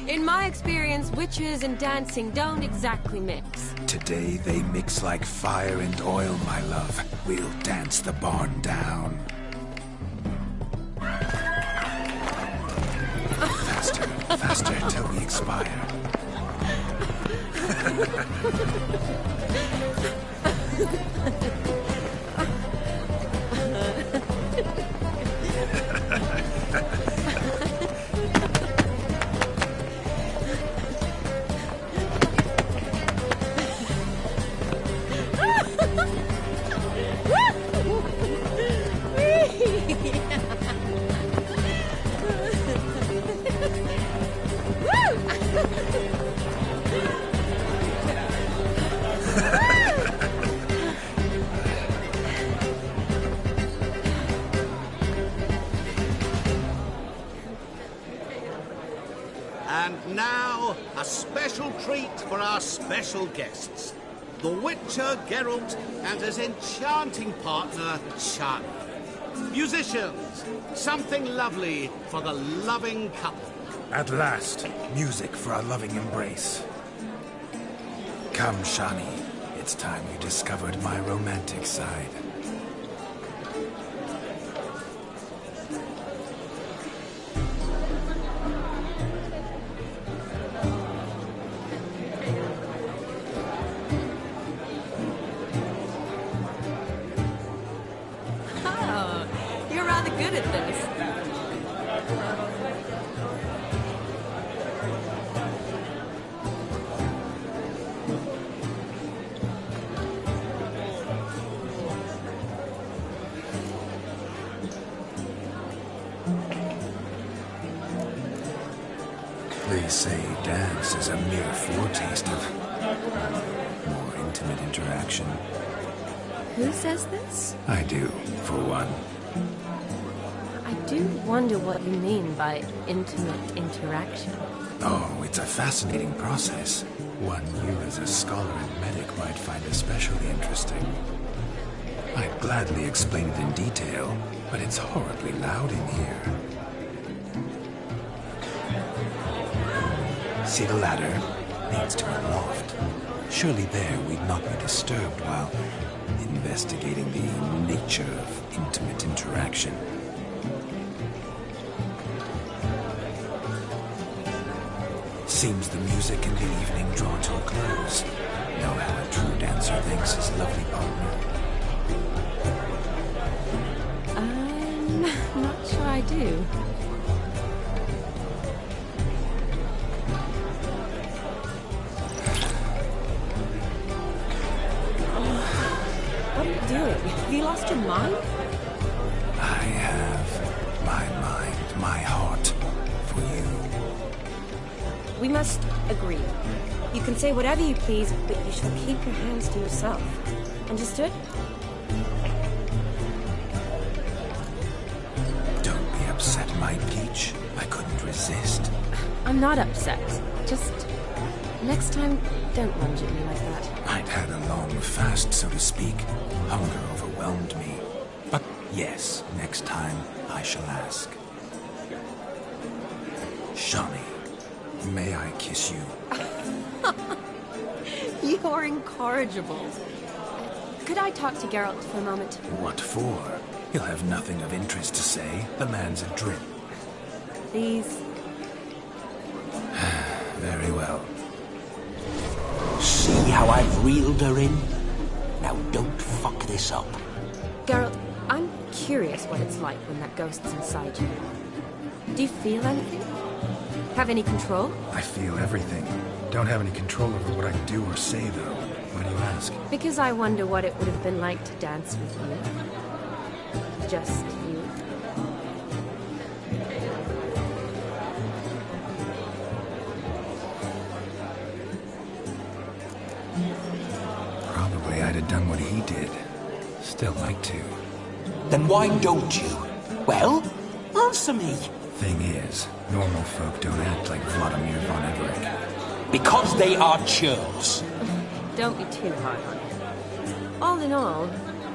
In my experience, witches and dancing don't exactly mix. Today they mix like fire and oil, my love. We'll dance the barn down. Faster, faster till we expire. And now, a special treat for our special guests. The Witcher Geralt and his enchanting partner, Shani. Musicians, something lovely for the loving couple. At last, music for our loving embrace. Come, Shani. It's time you discovered my romantic side. Oh, you're rather good at this. They say dance is a mere foretaste of more intimate interaction. Who says this? I do, for one. I do wonder what you mean by intimate interaction. Oh, it's a fascinating process. One you as a scholar and medic might find especially interesting. I'd gladly explain it in detail, but it's horribly loud in here. See the ladder? Leads to a loft. Surely there we'd not be disturbed while investigating the nature of intimate interaction. Seems the music in the evening drawn to a close. Know how a true dancer thanks his lovely partner. I'm not sure I do. What are you doing? Have you lost your mind? I have my mind, my heart for you. We must agree. You can say whatever you please, but you shall keep your hands to yourself. Understood? Don't be upset, my peach. I couldn't resist. I'm not upset. Just next time, don't lunge at me like that. I'd had a long fast, so to speak. Hunger overwhelmed me. But Yes, next time I shall ask. Shawnee, may I kiss you? You're incorrigible. Could I talk to Geralt for a moment? What for? He'll have nothing of interest to say. The man's adrip. Please. Very well. See how I've reeled her in? Now don't fuck this up. Geralt, I'm curious what it's like when that ghost's inside you. Do you feel anything? Have any control? I feel everything. Don't have any control over what I do or say, though. Why do you ask? Because I wonder what it would have been like to dance with you. Just you. Probably I'd have done what he did. Still like to. Then why don't you? Well, answer me. Thing is, normal folk don't act like Vladimir von Everett. Because they are churls. Don't be too hard on him. All in all,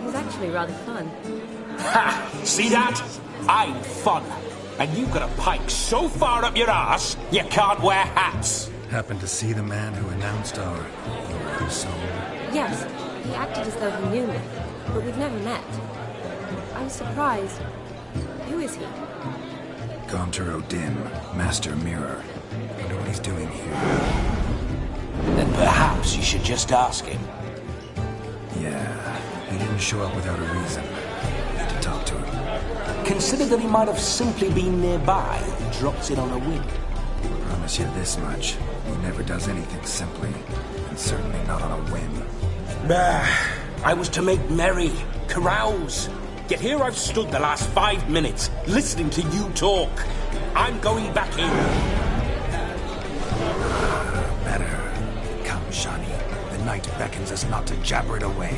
he's actually rather fun. Ha! See that? I'm fun. And you've got a pike so far up your ass, you can't wear hats. Happened to see the man who announced our song? Yes, he acted as though he knew me, but we've never met. I was surprised. Who is he? Gaunter O'Dim, Master Mirror. Wonder what he's doing here. Then perhaps you should just ask him. Yeah, he didn't show up without a reason. Need to talk to him. Consider that he might have simply been nearby and dropped in on a whim. Promise you this much. He never does anything simply, and certainly not on a whim. I was to make merry, carouse. Yet here I've stood the last 5 minutes, listening to you talk. I'm going back in. Better. Come, Shawnee. The night beckons us not to jabber it away.